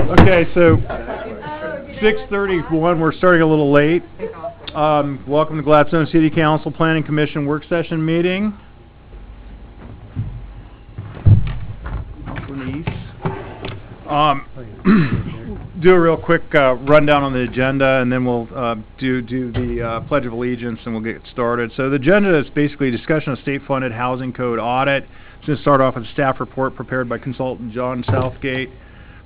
Okay, so 6:31, we're starting a little late. Welcome to Gladstone City Council Planning Commission work session meeting. Do a real quick rundown on the agenda, and then we'll do the Pledge of Allegiance, and we'll get started. So the agenda is basically discussion of state-funded housing code audit. It's going to start off with a staff report prepared by consultant John Southgate.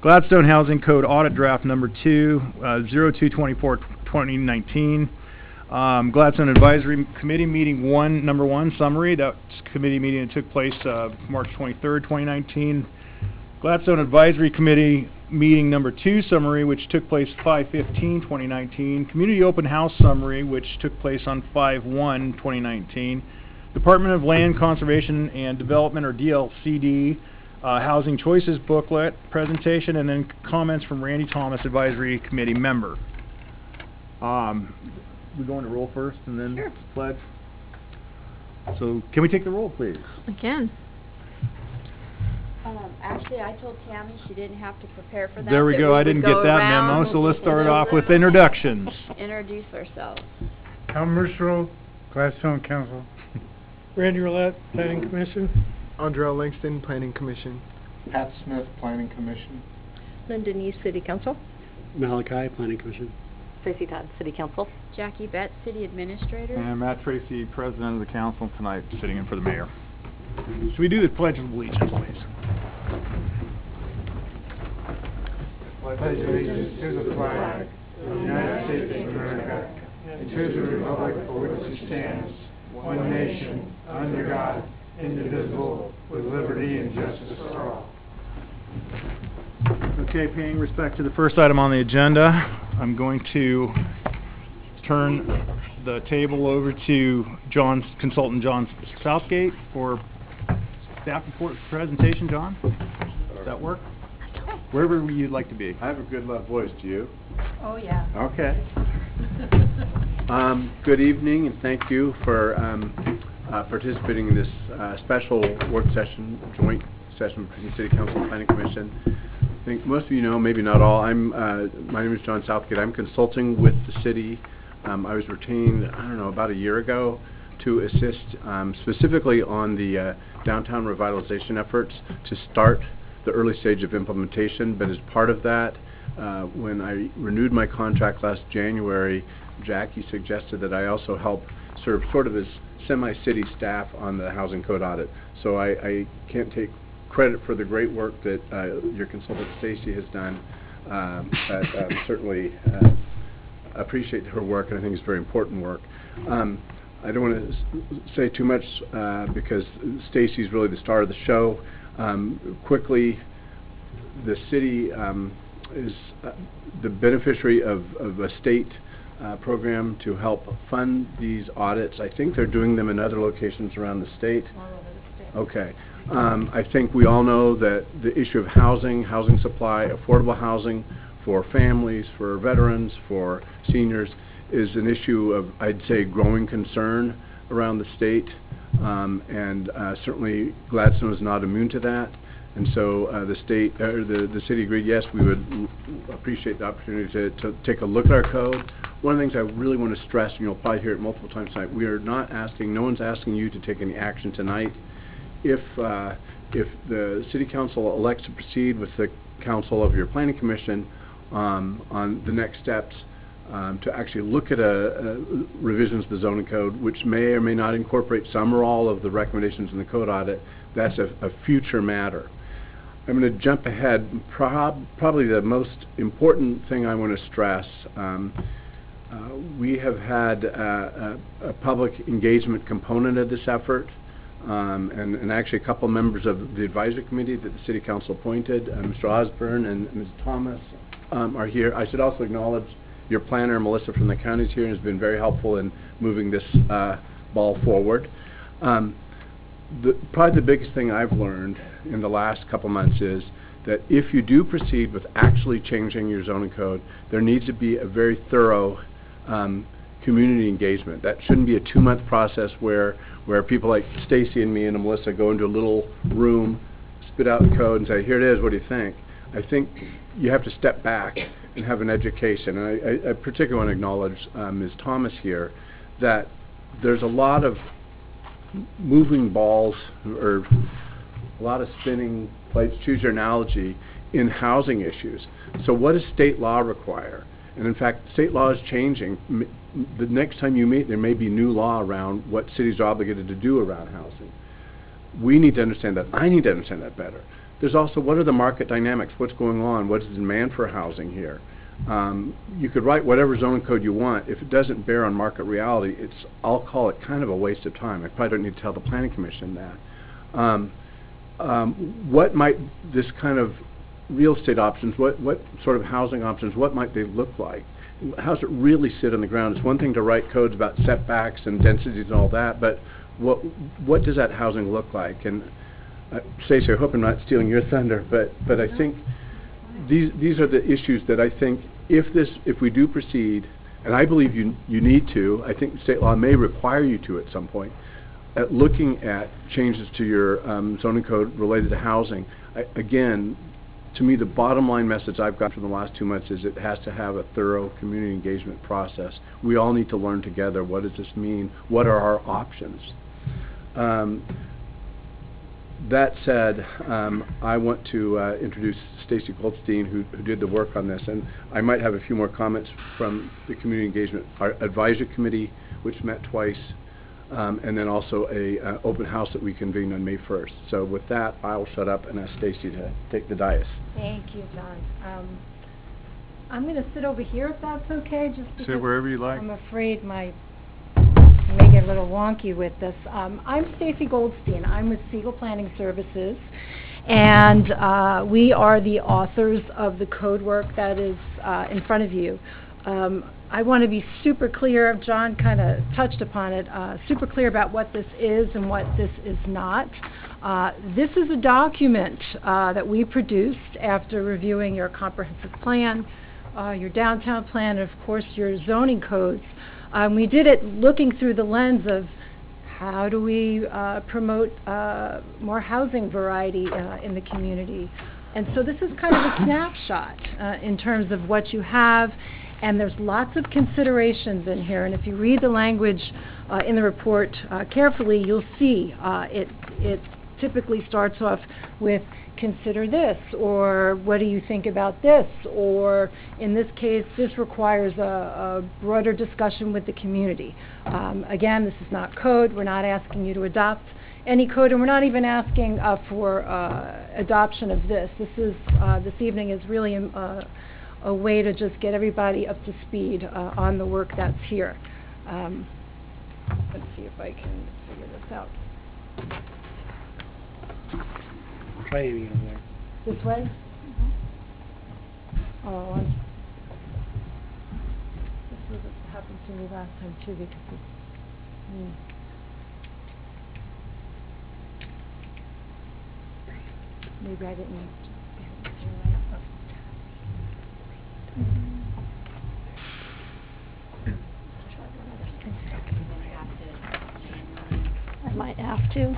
Gladstone Housing Code Audit Draft Number 2, 02/24/2019. Gladstone Advisory Committee Meeting Number 1 Summary. That's committee meeting that took place March 23rd, 2019. Gladstone Advisory Committee Meeting Number 2 Summary, which took place 5/15/2019. Community Open House Summary, which took place on 5/1/2019. Department of Land Conservation and Development, or DLCD, Housing Choices Booklet presentation, and then comments from Randy Thomas, Advisory Committee member. We going to roll first and then Sure. Pledge? So can we take the roll, please? I can. Actually, I told Tammy she didn't have to prepare for that. There we go. I didn't get that memo, so let's start off with introductions. Introduce ourselves. Tom Mercerl, Gladstone Council. Randy Roulette, Planning Commission. Andrell Langston, Planning Commission. Pat Smith, Planning Commission. Linda Neese, City Council. Malachi, Planning Commission. Tracy Todd, City Council. Jackie Betts, City Administrator. And Matt Tracy, President of the Council, tonight sitting in for the Mayor. Should we do the Pledge of Allegiance, please? Pledge allegiance to the flag of the United States of America and to the republic for which it stands, one nation, under God, indivisible, with liberty and justice for all. Okay, paying respect to the first item on the agenda, I'm going to turn the table over to consultant John Southgate for staff report presentation. John, does that work? Wherever you'd like to be. I have a good loud voice, do you? Oh, yeah. Okay. Good evening, and thank you for participating in this special work session, joint session between City Council and Planning Commission. I think most of you know, maybe not all, my name is John Southgate. I'm consulting with the city. I was retained, about a year ago to assist specifically on the downtown revitalization efforts to start the early stage of implementation. But as part of that, when I renewed my contract last January, Jackie suggested that I also help serve sort of as semi-city staff on the housing code audit. So I can't take credit for the great work that your consultant Stacy has done, but certainly appreciate her work, and I think it's very important work. I don't want to say too much because Stacy's really the star of the show. Quickly, the city is the beneficiary of a state program to help fund these audits. I think they're doing them in other locations around the state. All over the state. Okay. I think we all know that the issue of housing supply, affordable housing for families, for veterans, for seniors, is an issue of, I'd say, growing concern around the state, and certainly Gladstone is not immune to that. And so the city agreed, yes, we would appreciate the opportunity to take a look at our code. One of the things I really want to stress, and you'll probably hear it multiple times tonight, we are not asking, no one's asking you to take any action tonight. If the City Council elects to proceed with the council of your Planning Commission on the next steps to actually look at revisions to the zoning code, which may or may not incorporate some or all of the recommendations in the code audit, that's a future matter. I'm going to jump ahead. Probably the most important thing I want to stress, we have had a public engagement component of this effort, and actually a couple members of the advisory committee that the City Council appointed, Mr. Osborne and Ms. Thomas, are here. I should also acknowledge your planner, Melissa from the county, is here and has been very helpful in moving this ball forward. Probably the biggest thing I've learned in the last couple months is that if you do proceed with actually changing your zoning code, there needs to be a very thorough community engagement. That shouldn't be a 2-month process where people like Stacy and me and Melissa go into a little room, spit out the code and say, here it is, what do you think? I think you have to step back and have an education. And I particularly want to acknowledge Ms. Thomas here, that there's a lot of moving balls or a lot of spinning plates, choose your analogy, in housing issues. So what does state law require? And in fact, state law is changing. The next time you meet, there may be new law around what cities are obligated to do around housing. We need to understand that. I need to understand that better. There's also, what are the market dynamics? What's going on? What is the demand for housing here? You could write whatever zoning code you want. If it doesn't bear on market reality, I'll call it kind of a waste of time. I probably don't need to tell the Planning Commission that. What might this kind of real estate options, what sort of housing options, what might they look like? How does it really sit on the ground? It's one thing to write codes about setbacks and densities and all that, but what does that housing look like? And Stacey, I hope I'm not stealing your thunder, but I think these are the issues that I think if we do proceed, and I believe you need to, I think state law may require you to at some point, at looking at changes to your zoning code related to housing. Again, to me, the bottom line message I've got from the last 2 months is it has to have a thorough community engagement process. We all need to learn together, what does this mean? What are our options? That said, I want to introduce Stacey Goldstein, who did the work on this, and I might have a few more comments from the Community Engagement Advisory Committee, which met twice, and then also a open house that we convened on May 1st. So with that, I'll shut up and ask Stacey to take the dais. Thank you, John. I'm going to sit over here if that's okay, just because Sit wherever you like. I'm afraid I may get a little wonky with this. I'm Stacey Goldstein. I'm with Siegel Planning Services, and we are the authors of the code work that is in front of you. I want to be super clear, John kind of touched upon it, super clear about what this is and what this is not. This is a document that we produced after reviewing your comprehensive plan, your downtown plan, and of course your zoning codes. We did it looking through the lens of how do we promote more housing variety in the community. And so this is kind of a snapshot in terms of what you have. And there's lots of considerations in here, and if you read the language in the report carefully, you'll see it typically starts off with consider this, or what do you think about this, or in this case, this requires a broader discussion with the community. Again, this is not code. We're not asking you to adopt any code, and we're not even asking for adoption of this. This evening is really a way to just get everybody up to speed on the work that's here. Let's see if I can figure this out. Try aiming over there. This way? Oh, this was what happened to me last time too, because maybe I didn't. I might have to.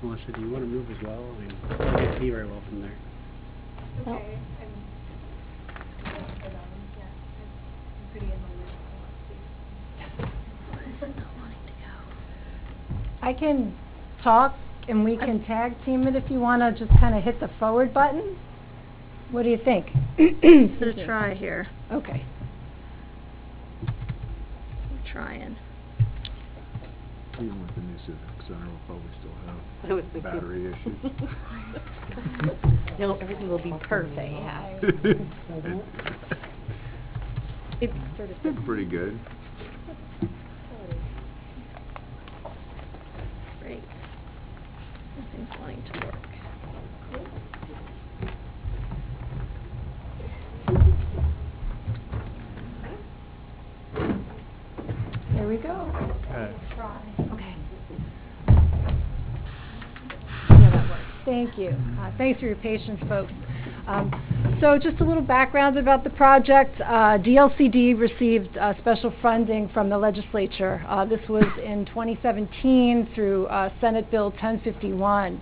Melissa, do you want to move as well? I mean, I can't see very well from there. No. I can talk and we can tag team it if you want to just kind of hit the forward button. What do you think? Let's try here. Okay. I'm trying. Even with the new Civic Center, we'll probably still I have was thinking. battery issues. No, everything will be perfect. It's sort of It's pretty good. great. Nothing's wanting to work. we go. Okay. Okay. Yeah, that works. Thank you. Thanks for your patience, folks. So just a little background about the project. DLCD received special funding from the legislature. This was in 2017 through Senate Bill 1051.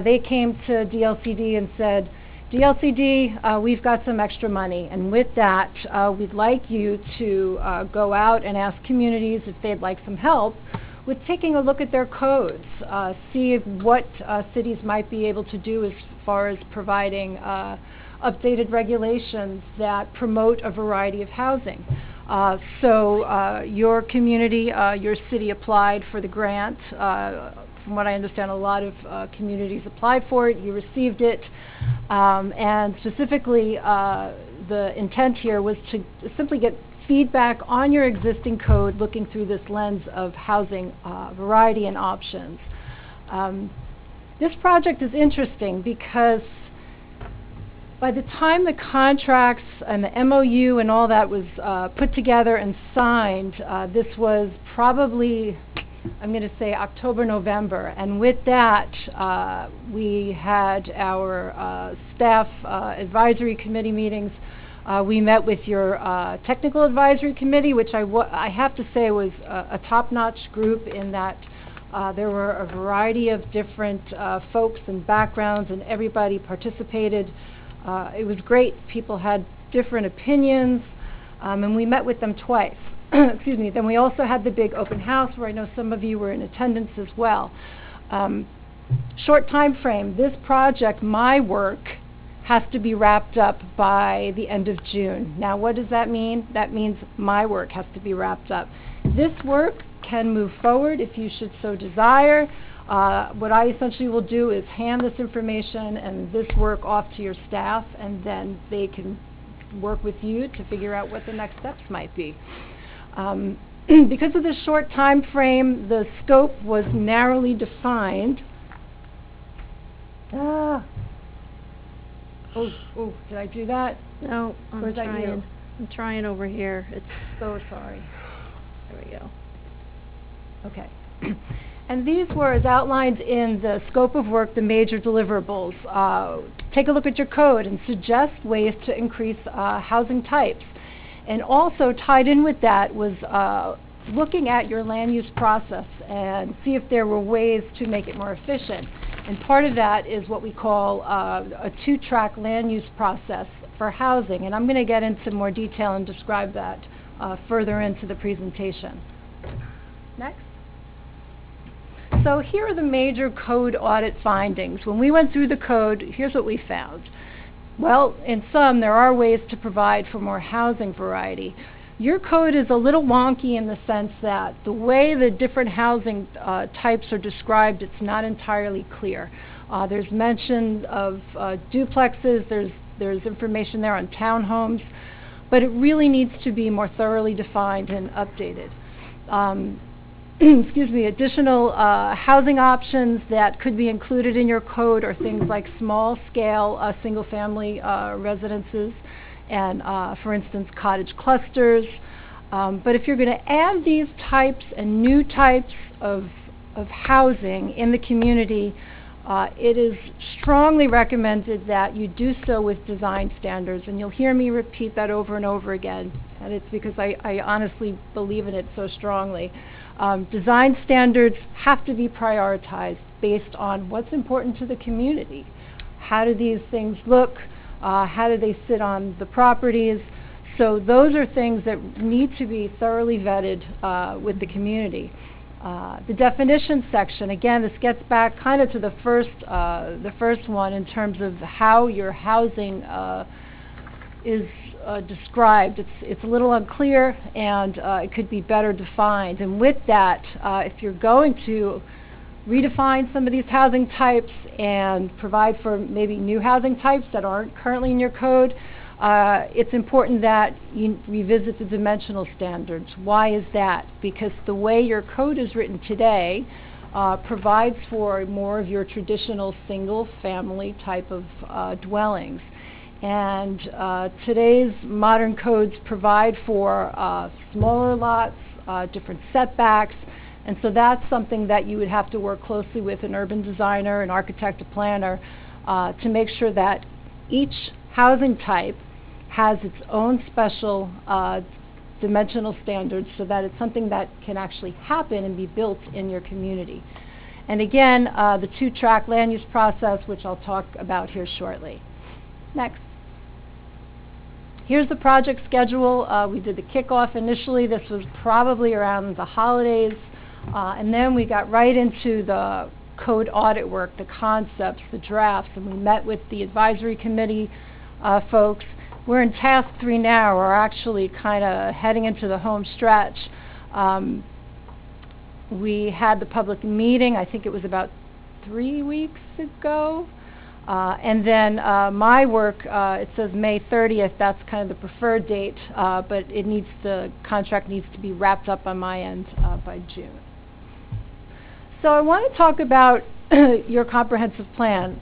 They came to DLCD and said, DLCD, we've got some extra money, and with that, we'd like you to go out and ask communities if they'd like some help with taking a look at their codes, see what cities might be able to do as far as providing updated regulations that promote a variety of housing. So your community, your city applied for the grant. From what I understand, a lot of communities applied for it. You received it. And specifically, the intent here was to simply get feedback on your existing code looking through this lens of housing variety and options. This project is interesting because by the time the contracts and the MOU and all that was put together and signed, this was probably, I'm going to say, October, November. And with that, we had our staff advisory committee meetings. We met with your technical advisory committee, which I have to say was a top-notch group in that there were a variety of different folks and backgrounds, and everybody participated. It was great. People had different opinions, and we met with them twice. Excuse me. Then we also had the big open house where I know some of you were in attendance as well. Short time frame. This project, my work, has to be wrapped up by the end of June. Now, what does that mean? That means my work has to be wrapped up. This work can move forward if you should so desire. What I essentially will do is hand this information and this work off to your staff, and then they can work with you to figure out what the next steps might be. Because of the short time frame, the scope was narrowly defined. Oh, did I do that? No, I'm Or is that trying. you? I'm trying over here. It's So sorry. there we go. Okay. And these were, as outlined in the scope of work, the major deliverables. Take a look at your code and suggest ways to increase housing types. And also tied in with that was looking at your land use process and see if there were ways to make it more efficient. And part of that is what we call a two-track land use process for housing. And I'm going to get into more detail and describe that further into the presentation. Next. So here are the major code audit findings. When we went through the code, here's what we found. Well, in some, there are ways to provide for more housing variety. Your code is a little wonky in the sense that the way the different housing types are described, it's not entirely clear. There's mention of duplexes, there's information there on townhomes, but it really needs to be more thoroughly defined and updated. Excuse me, additional housing options that could be included in your code are things like small-scale single-family residences and, for instance, cottage clusters. But if you're going to add these types and new types of housing in the community, it is strongly recommended that you do so with design standards. And you'll hear me repeat that over and over again. And it's because I honestly believe in it so strongly. Design standards have to be prioritized based on what's important to the community. How do these things look? How do they sit on the properties? So those are things that need to be thoroughly vetted with the community. The definition section, again, this gets back kind of to the first one in terms of how your housing is described. It's a little unclear, and it could be better defined. And with that, if you're going to redefine some of these housing types and provide for maybe new housing types that aren't currently in your code, it's important that you revisit the dimensional standards. Why is that? Because the way your code is written today provides for more of your traditional single-family type of dwellings. And today's modern codes provide for smaller lots, different setbacks. And so that's something that you would have to work closely with an urban designer, an architect, a planner, to make sure that each housing type has its own special dimensional standards so that it's something that can actually happen and be built in your community. And again, the two-track land use process, which I'll talk about here shortly. Next. Here's the project schedule. We did the kickoff initially. This was probably around the holidays. And then we got right into the code audit work, the concepts, the drafts, and we met with the advisory committee folks. We're in task 3 now. We're actually kind of heading into the home stretch. We had the public meeting, I think it was about 3 weeks ago. And then my work, it says May 30th, that's kind of the preferred date, but the contract needs to be wrapped up on my end by June. So I want to talk about your comprehensive plan.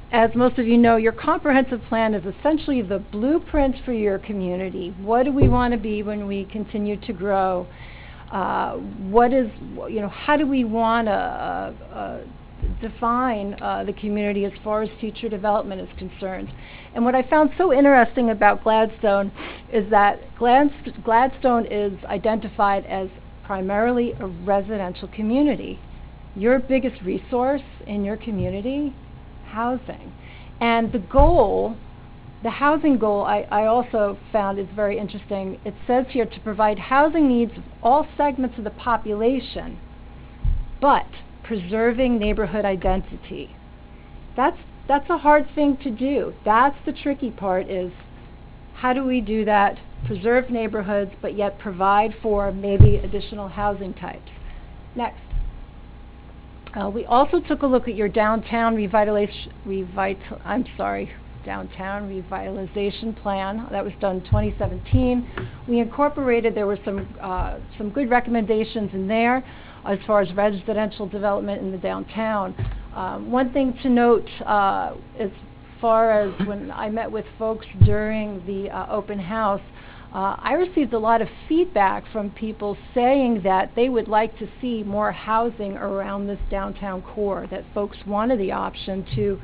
As most of you know, your comprehensive plan is essentially the blueprint for your community. What do we want to be when we continue to grow? How do we want to define the community as far as future development is concerned? And what I found so interesting about Gladstone is that Gladstone is identified as primarily a residential community. Your biggest resource in your community, housing. And the housing goal, I also found is very interesting. It says here to provide housing needs of all segments of the population, but preserving neighborhood identity. That's a hard thing to do. That's the tricky part, is how do we do that? Preserve neighborhoods, but yet provide for maybe additional housing types. Next. We also took a look at your downtown downtown revitalization plan. That was done in 2017. We incorporated, there were some good recommendations in there as far as residential development in the downtown. One thing to note, as far as when I met with folks during the open house, I received a lot of feedback from people saying that they would like to see more housing around this downtown core, that folks wanted the option to,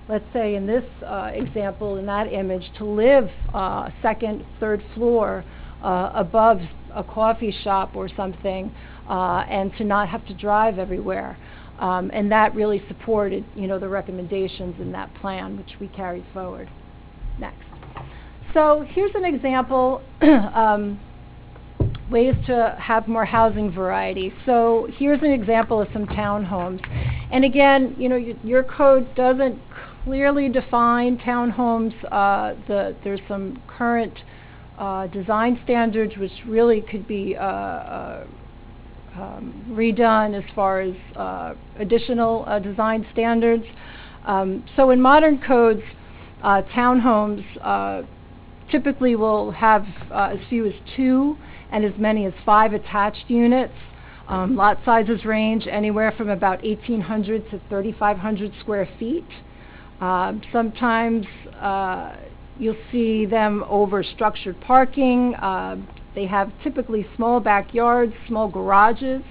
let's say in this example, in that image, to live second, third floor above a coffee shop or something, and to not have to drive everywhere. And that really supported, the recommendations in that plan, which we carried forward. Next. So here's an example, ways to have more housing variety. So here's an example of some townhomes. And again, your code doesn't clearly define townhomes. There's some current design standards which really could be redone as far as additional design standards. So in modern codes, townhomes typically will have as few as 2 and as many as 5 attached units. Lot sizes range anywhere from about 1,800 to 3,500 square feet. Sometimes you'll see them over structured parking. They have typically small backyards, small garages.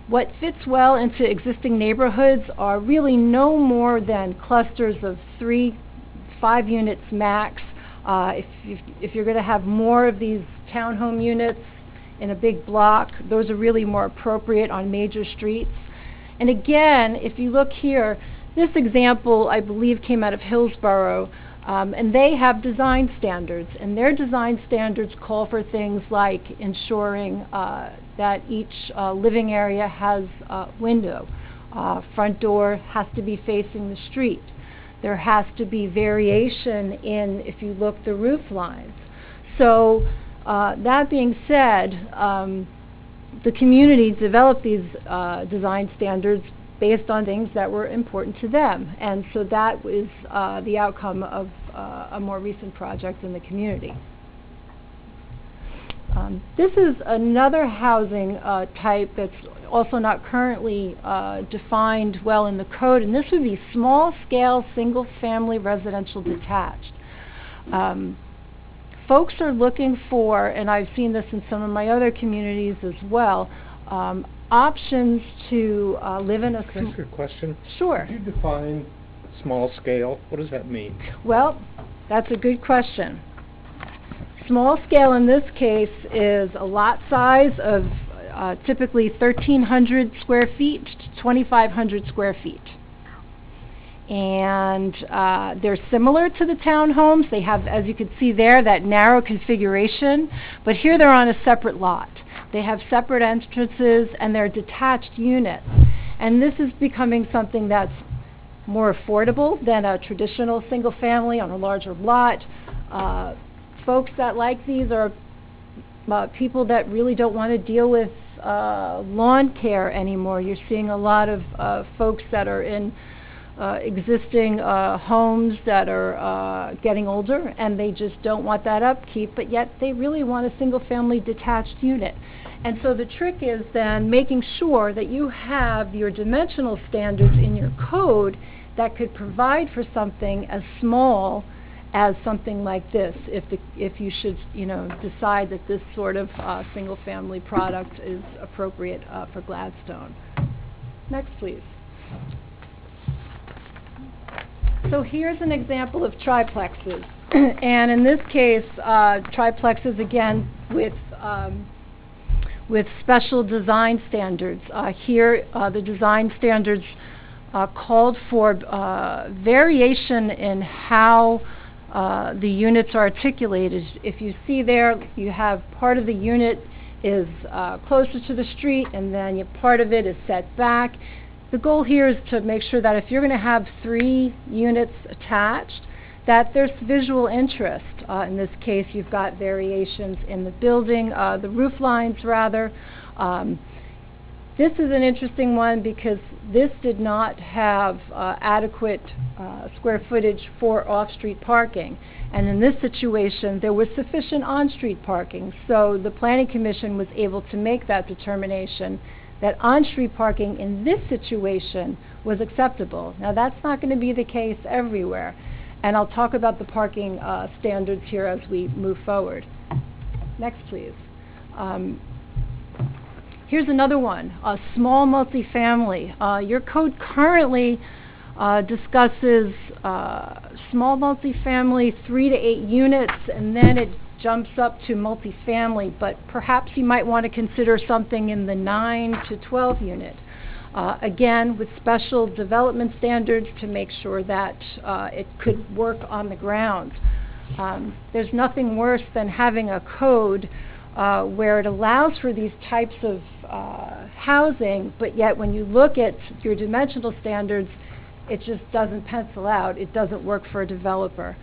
What fits well into existing neighborhoods are really no more than clusters of 3-5 units max. If you're going to have more of these townhome units in a big block, those are really more appropriate on major streets. And again, if you look here, this example I believe came out of Hillsborough, and they have design standards, and their design standards call for things like ensuring that each living area has a window. Front door has to be facing the street. There has to be variation in, if you look, the roof lines. So that being said, the community developed these design standards based on things that were important to them. And so that was the outcome of a more recent project in the community. This is another housing type that's also not currently defined well in the code, and this would be small-scale, single-family residential detached. folks are looking for, and I've seen this in some of my other communities as well, options to live in a... Can I ask you a question? Sure. Could you define small scale? What does that mean? Well, that's a good question. Small scale in this case is a lot size of typically 1,300 square feet to 2,500 square feet. And they're similar to the townhomes. They have, as you can see there, that narrow configuration, but here they're on a separate lot. They have separate entrances and they're detached units. And this is becoming something that's more affordable than a traditional single family on a larger lot. Folks that like these are people that really don't want to deal with lawn care anymore. You're seeing a lot of folks that are in existing homes that are getting older, and they just don't want that upkeep, but yet they really want a single family detached unit. And so the trick is then making sure that you have your dimensional standards in your code that could provide for something as small as something like this, if you should, decide that this sort of single family product is appropriate for Gladstone. Next, please. So here's an example of triplexes, and in this case, triplexes again with special design standards. Here, the design standards called for variation in how the units are articulated. If you see there, you have part of the unit is closer to the street, and then part of it is set back. The goal here is to make sure that if you're going to have 3 units attached, that there's visual interest. In this case, you've got variations in the building, the roof lines rather. This is an interesting one because this did not have adequate square footage for off-street parking. And in this situation, there was sufficient on-street parking. So the Planning Commission was able to make that determination that on-street parking in this situation was acceptable. Now that's not going to be the case everywhere, and I'll talk about the parking standards here as we move forward. Next, please. Here's another one, a small multifamily. Your code currently discusses small multifamily 3 to 8 units, and then it jumps up to multifamily, but perhaps you might want to consider something in the 9 to 12 unit. Again, with special development standards to make sure that it could work on the ground. There's nothing worse than having a code where it allows for these types of housing, but yet when you look at your dimensional standards, it just doesn't pencil out. It doesn't work for a developer.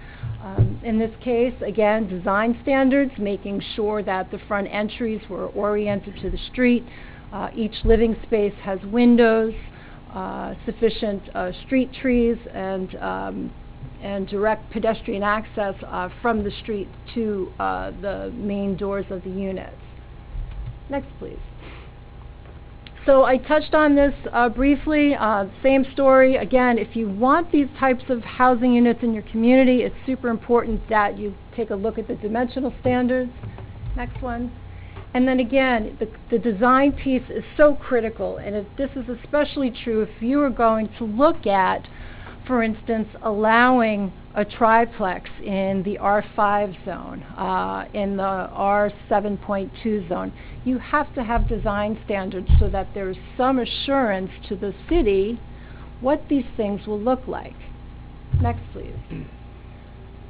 In this case, again, design standards, making sure that the front entries were oriented to the street. Each living space has windows, sufficient street trees, and direct pedestrian access from the street to the main doors of the units. Next, please. So I touched on this briefly, same story. Again, if you want these types of housing units in your community, it's super important that you take a look at the dimensional standards. Next one. And then again, the design piece is so critical, and this is especially true if you are going to look at, for instance, allowing a triplex in the R5 zone, in the R7.2 zone. You have to have design standards so that there's some assurance to the city what these things will look like. Next, please.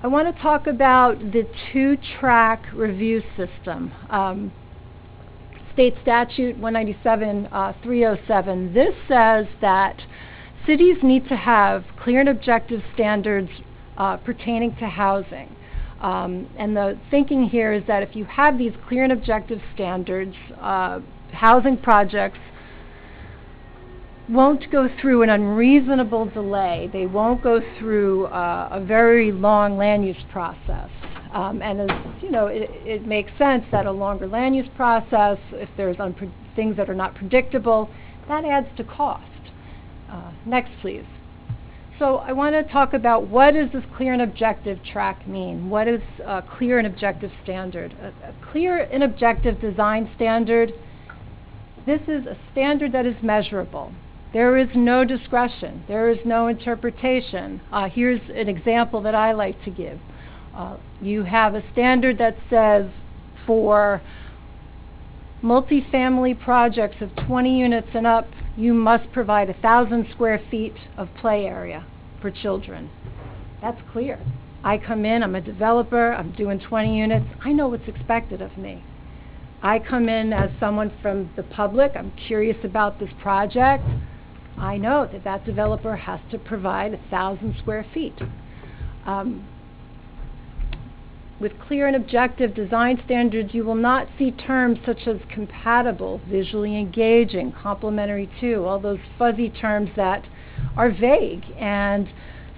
I want to talk about the 2-track review system. State Statute 197-307. This says that cities need to have clear and objective standards pertaining to housing. And the thinking here is that if you have these clear and objective standards, housing projects won't go through an unreasonable delay. They won't go through a very long land use process. And as you know, it makes sense that a longer land use process, if there's things that are not predictable, that adds to cost. Next, please. So I want to talk about what does this clear and objective track mean? What is a clear and objective standard? A clear and objective design standard, this is a standard that is measurable. There is no discretion. There is no interpretation. Here's an example that I like to give. You have a standard that says for multifamily projects of 20 units and up, you must provide 1,000 square feet of play area for children. That's clear. I come in, I'm a developer, I'm doing 20 units, I know what's expected of me. I come in as someone from the public, I'm curious about this project, I know that that developer has to provide 1,000 square feet. With clear and objective design standards, you will not see terms such as compatible, visually engaging, complementary to, all those fuzzy terms that are vague, and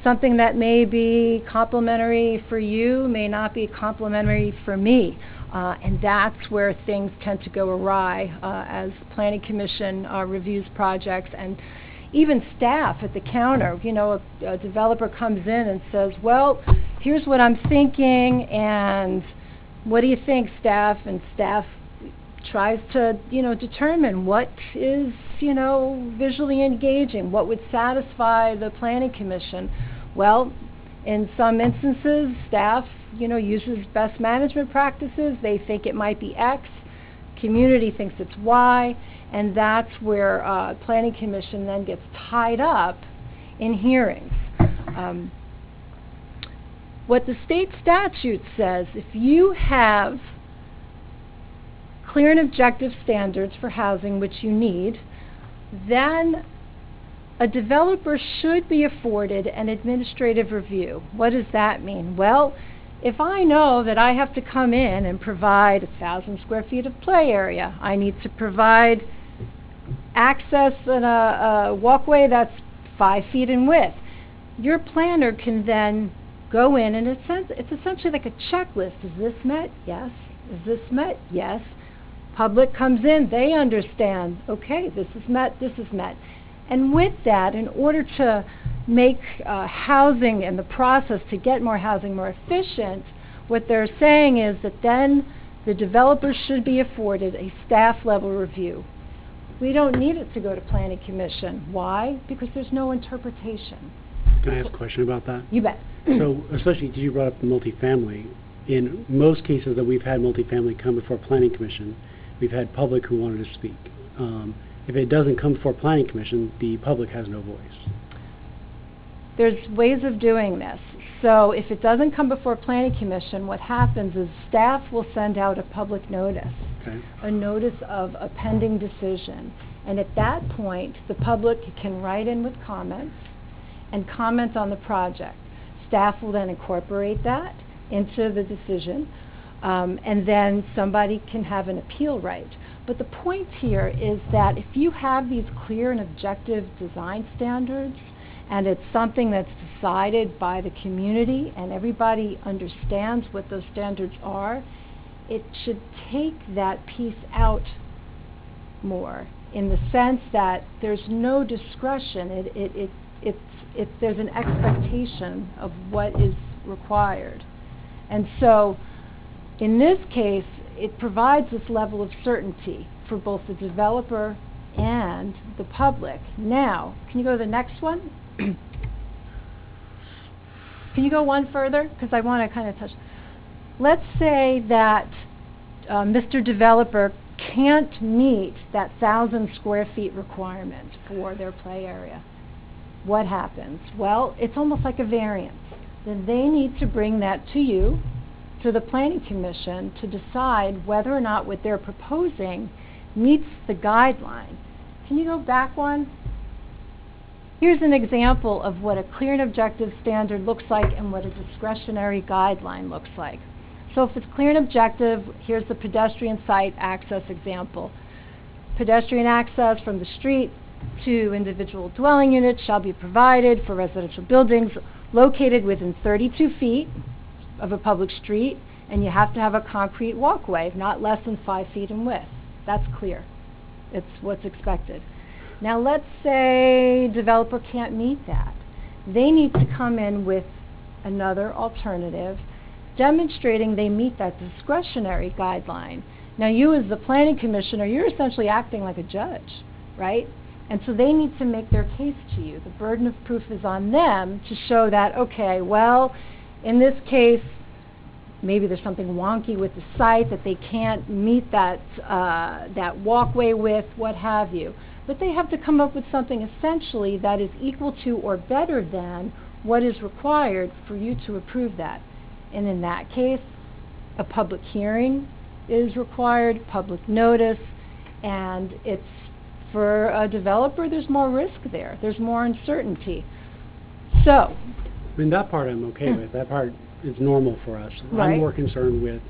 something that may be complementary for you may not be complementary for me. And that's where things tend to go awry as Planning Commission reviews projects, and even staff at the counter. You know, a developer comes in and says, well, here's what I'm thinking, and what do you think, staff? And staff tries to, determine what is, visually engaging, what would satisfy the Planning Commission. Well, in some instances, staff, uses best management practices. They think it might be X. Community thinks it's Y. And that's where Planning Commission then gets tied up in hearings. What the state statute says, if you have clear and objective standards for housing, which you need, then a developer should be afforded an administrative review. What does that mean? Well, if I know that I have to come in and provide 1,000 square feet of play area, I need to provide access and a walkway that's 5 feet in width. Your planner can then go in, and it's essentially like a checklist. Is this met? Yes. Is this met? Yes. Public comes in, they understand, okay, this is met, this is met. And with that, in order to make housing and the process to get more housing more efficient, what they're saying is that then the developer should be afforded a staff level review. We don't need it to go to Planning Commission. Why? Because there's no interpretation. Can I ask a question about that? You bet. So, especially because you brought up the multifamily, in most cases that we've had multifamily come before Planning Commission, we've had public who wanted to speak. If it doesn't come before Planning Commission, the public has no voice. There's ways of doing this. So if it doesn't come before Planning Commission, what happens is staff will send out a public notice, Okay. a notice of a pending decision. And at that point, the public can write in with comments and comment on the project. Staff will then incorporate that into the decision, and then somebody can have an appeal right. But the point here is that if you have these clear and objective design standards, and it's something that's decided by the community and everybody understands what those standards are, it should take that piece out more, in the sense that there's no discretion. There's an expectation of what is required. And so in this case, it provides this level of certainty for both the developer and the public. Now, can you go to the next one? Can you go one further? Because I want to kind of touch. Let's say that Mr. Developer can't meet that 1,000 square feet requirement for their play area. What happens? Well, it's almost like a variance. Then they need to bring that to you, to the Planning Commission, to decide whether or not what they're proposing meets the guideline. Can you go back one? Here's an example of what a clear and objective standard looks like and what a discretionary guideline looks like. So if it's clear and objective, here's the pedestrian site access example. Pedestrian access from the street to individual dwelling units shall be provided for residential buildings located within 32 feet of a public street, and you have to have a concrete walkway, not less than 5 feet in width. That's clear. It's what's expected. Now let's say developer can't meet that. They need to come in with another alternative, demonstrating they meet that discretionary guideline. Now, you as the planning commissioner, you're essentially acting like a judge, right? And so they need to make their case to you. The burden of proof is on them to show that, okay, well, in this case, maybe there's something wonky with the site that they can't meet that walkway with, what have you. But they have to come up with something essentially that is equal to or better than what is required for you to approve that. And in that case, a public hearing is required, public notice, and it's, for a developer, there's more risk there. There's more uncertainty. So, I mean, that part I'm okay with. That part is normal for us. Right. I'm more concerned with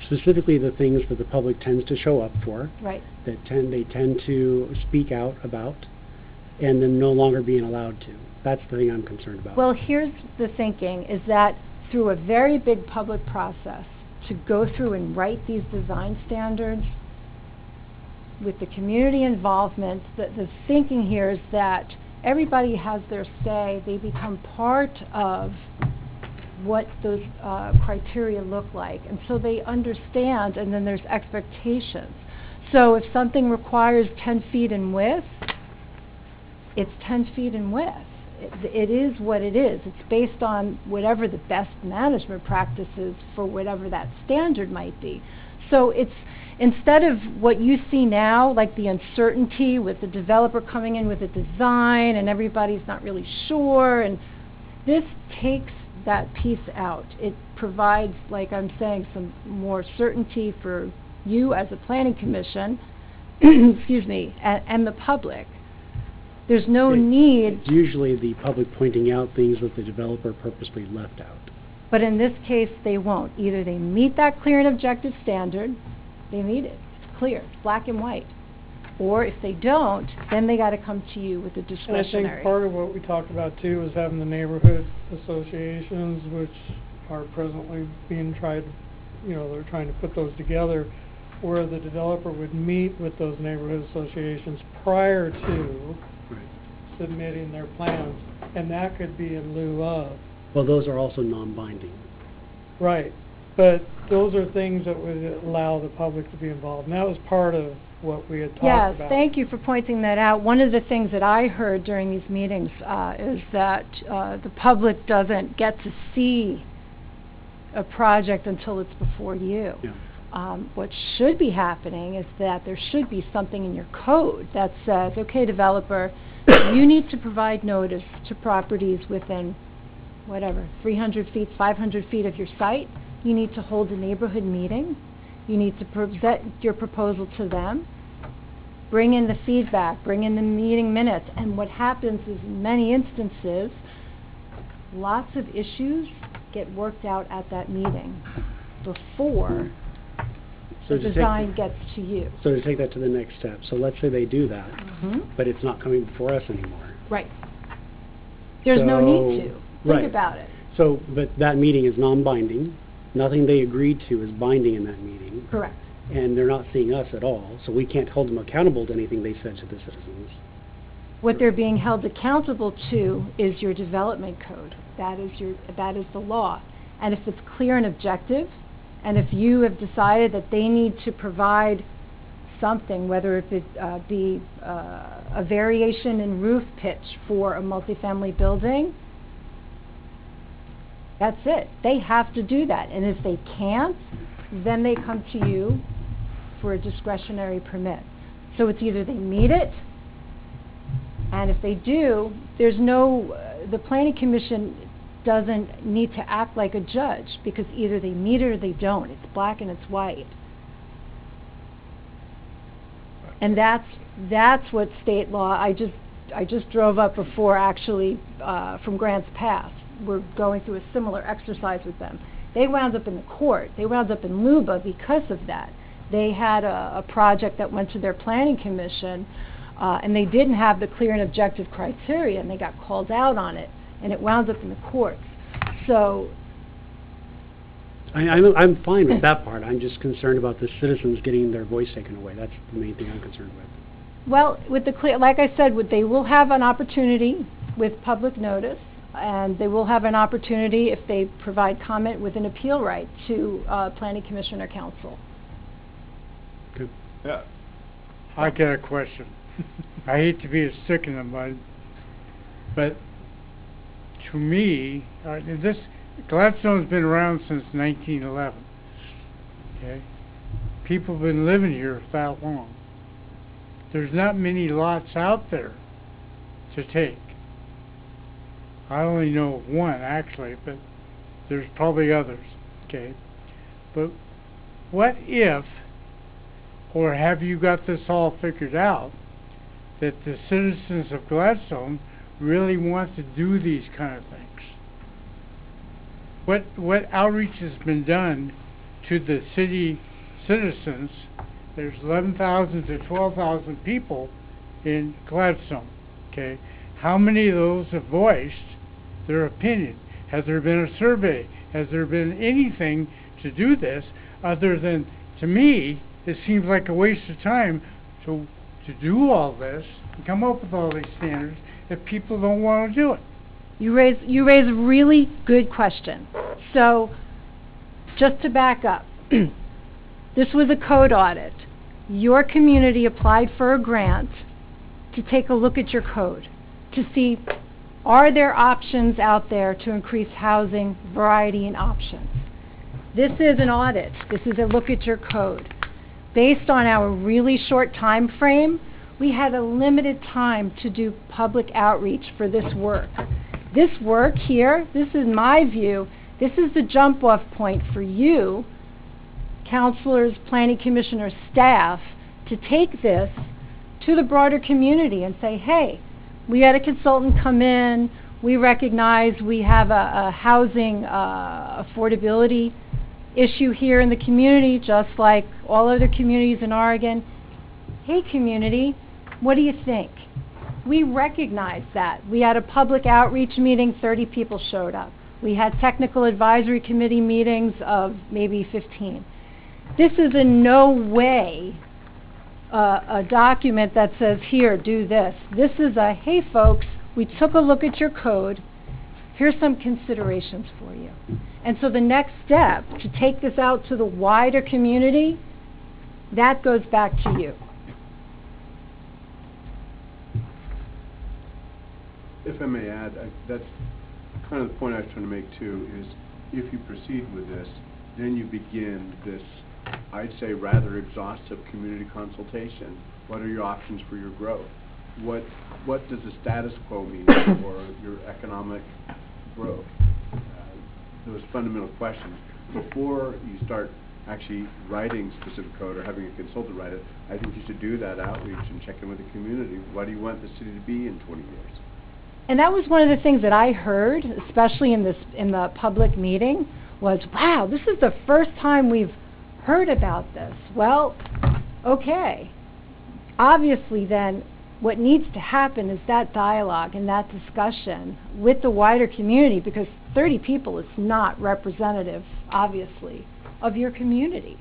specifically the things that the public tends to show up for, right. they tend to speak out about, and then no longer being allowed to. That's the thing I'm concerned about. Well, here's the thinking, is that through a very big public process, to go through and write these design standards, with the community involvement, the thinking here is that everybody has their say. They become part of what those criteria look like. And so they understand, and then there's expectations. So if something requires 10 feet in width, it's 10 feet in width. It is what it is. It's based on whatever the best management practices for whatever that standard might be. So it's, instead of what you see now, like the uncertainty with the developer coming in with a design and everybody's not really sure, and this takes that piece out. It provides, like I'm saying, some more certainty for you as a planning commission, excuse me, and the public. There's no need. It's usually the public pointing out things that the developer purposely left out. But in this case, they won't. Either they meet that clear and objective standard, they meet it. It's clear, it's black and white. Or if they don't, then they got to come to you with a discretionary. And I think part of what we talked about too is having the neighborhood associations, which are presently being tried, they're trying to put those together, where the developer would meet with those neighborhood associations prior to submitting their plans, and that could be in lieu of. Well, those are also non-binding. Right, but those are things that would allow the public to be involved, and that was part of what we had talked about. Yes, thank you for pointing that out. One of the things that I heard during these meetings is that the public doesn't get to see a project until it's before you. Yeah. What should be happening is that there should be something in your code that says, okay, developer, you need to provide notice to properties within, 300 feet, 500 feet of your site. You need to hold a neighborhood meeting. You need to present your proposal to them. Bring in the feedback, bring in the meeting minutes. And what happens is, in many instances, lots of issues get worked out at that meeting before the design gets to you. So to take that to the next step, so let's say they do that, but it's not coming before us anymore. Right. There's no need to. Right. Think about it. So, but that meeting is non-binding. Nothing they agreed to is binding in that meeting. Correct. And they're not seeing us at all, so we can't hold them accountable to anything they said to the citizens. What they're being held accountable to is your development code. That is the law. And if it's clear and objective, and if you have decided that they need to provide something, whether it be a variation in roof pitch for a multifamily building, that's it. They have to do that. And if they can't, then they come to you for a discretionary permit. So it's either they meet it, and if they do, there's no, the planning commission doesn't need to act like a judge, because either they meet it or they don't. It's black and it's white. And that's what state law, I just drove up before, actually, from Grants Pass. We're going through a similar exercise with them. They wound up in the court. They wound up in LUBA because of that. They had a project that went to their planning commission, and they didn't have the clear and objective criteria, and they got called out on it, and it wound up in the courts. So I'm fine with that part. I'm just concerned about the citizens getting their voice taken away. That's the main thing I'm concerned with. well, with the clear, like I said, they will have an opportunity with public notice, And they will have an opportunity, if they provide comment, with an appeal right to Planning Commission or Council. Good. Yeah. I got a question. I hate to be a stick in the mud, but to me, this Gladstone's been around since 1911. Okay, people have been living here that long. There's not many lots out there to take. I only know of one actually, but there's probably others. Okay, but what if, or have you got this all figured out, that the citizens of Gladstone really want to do these kind of things? What outreach has been done to the city citizens? There's 11,000 to 12,000 people in Gladstone. Okay, how many of those have voiced their opinion? Has there been a survey? Has there been anything to do this other than, to me, it seems like a waste of time to do all this and come up with all these standards if people don't want to do it? You raise a really good question. So, just to back up, this was a code audit. Your community applied for a grant to take a look at your code, to see, are there options out there to increase housing variety and options? This is an audit. This is a look at your code. Based on our really short time frame, we had a limited time to do public outreach for this work. This work here, this is my view, this is the jump-off point for you, councilors, planning commissioners, staff, to take this to the broader community and say, hey, we had a consultant come in, we recognize we have a housing affordability issue here in the community, just like all other communities in Oregon. Hey community, what do you think? We recognize that. We had a public outreach meeting, 30 people showed up. We had technical advisory committee meetings of maybe 15. This is in no way a document that says, here, do this. This is a, hey folks, we took a look at your code, here's some considerations for you. And so the next step, to take this out to the wider community, that goes back to you. If I may add, that's kind of the point I was trying to make too, is if you proceed with this, then you begin this, I'd say, rather exhaustive community consultation. What are your options for your growth? What does the status quo mean for your economic growth? Those fundamental questions. Before you start actually writing specific code or having a consultant write it, I think you should do that outreach and check in with the community. What do you want the city to be in 20 years? And that was one of the things that I heard, especially in the public meeting, was, wow, this is the first time we've heard about this. Well, okay. Obviously then, what needs to happen is that dialogue and that discussion with the wider community, because 30 people is not representative, obviously, of your community.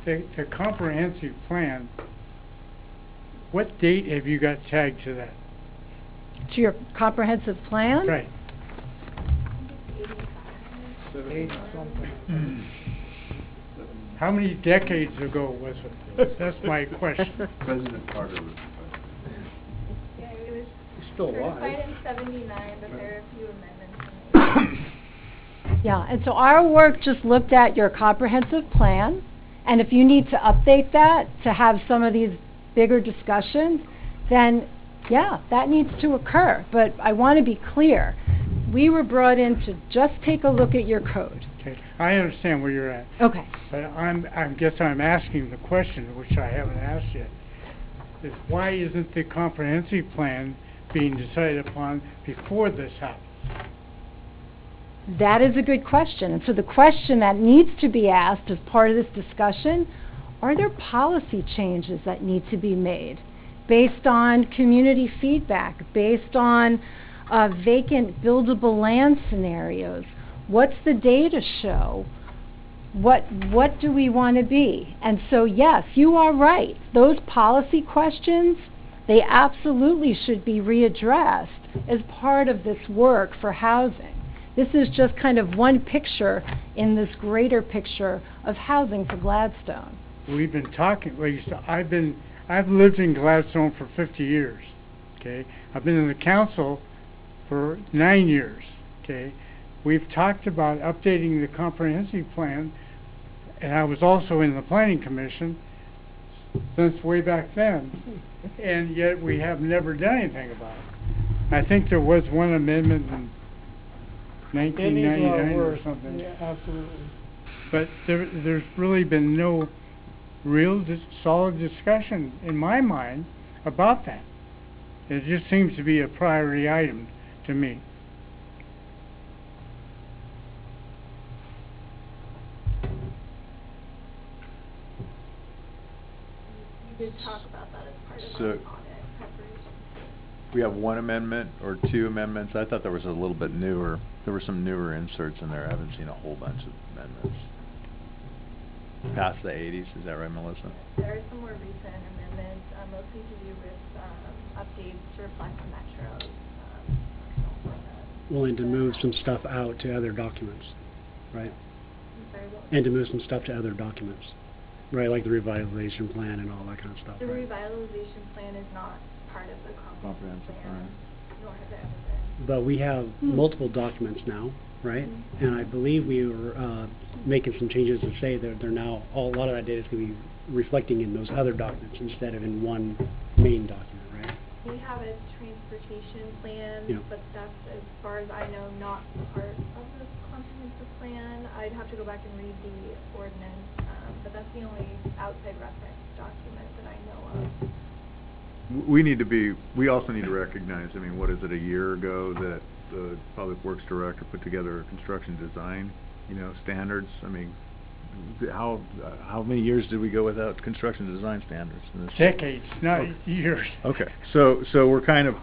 The comprehensive plan, what date have you got tagged to that? To your comprehensive plan? Right. 80-something. How many decades ago was it? That's my question. President Carter was Yeah, it was Still certified alive. in 79, but there are a few amendments made. Yeah, and so our work just looked at your comprehensive plan, and if you need to update that to have some of these bigger discussions, then yeah, that needs to occur. But I want to be clear. We were brought in to just take a look at your code. Okay, I understand where you're at. Okay. But I guess I'm asking the question, which I haven't asked yet, is why isn't the comprehensive plan being decided upon before this happens? That is a good question. And so the question that needs to be asked as part of this discussion, are there policy changes that need to be made based on community feedback, based on vacant buildable land scenarios? What's the data show? What do we want to be? And so yes, you are right. Those policy questions, they absolutely should be readdressed. as part of this work for housing. This is just kind of one picture in this greater picture of housing for Gladstone. We've been talking, Lisa, I've lived in Gladstone for 50 years, okay? I've been in the council for 9 years, okay? We've talked about updating the comprehensive plan, and I was also in the planning commission since way back then, and yet we have never done anything about it. I think there was one amendment in 1999 or something. Yeah, absolutely. But there's really been no real solid discussion in my mind about that. It just seems to be a priority item to me. We did talk about that as part of So- our audit preparation. We have one amendment or two amendments. I thought there was a little bit newer, there were some newer inserts in there. I haven't seen a whole bunch of amendments. Past the 80s, is that right, Melissa? There are some more recent amendments, mostly to do with updates to reflect the Metro's Willing to move some stuff out to other documents, right? I'm sorry, what was And to move some stuff to other documents, right, like the revitalization plan and all that kind of stuff, the right? revitalization plan is not part of the comprehensive plan, nor has it ever been. But we have multiple documents now, right? And I believe we were making some changes to say that they're now, a lot of that data is going to be reflecting in those other documents instead of in one main document, right? We have a transportation plan, Yeah. but that's, as far as I know, not part of the comprehensive plan. I'd have to go back and read the ordinance, but that's the only outside reference document that I know of. We also need to recognize, I mean, what is it, a year ago that the Public Works Director put together a construction design, standards? I mean, how many years did we go without construction design standards in this? Decades, not years. Okay, so we're kind of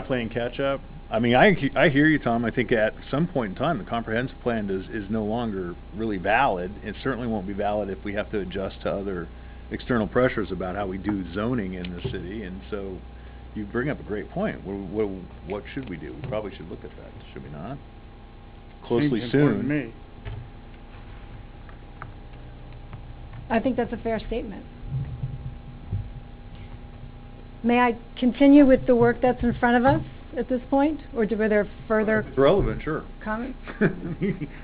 playing catch up. I mean, I hear you, Tom. I think at some point in time, the comprehensive plan is no longer really valid. It certainly won't be valid if we have to adjust to other external pressures about how we do zoning in the city. And so you bring up a great point. What should we do? We probably should look at that, should we not? Closely Seems soon. important to me. I think that's a fair statement. May I continue with the work that's in front of us at this point, or were there further It's relevant, sure. comments?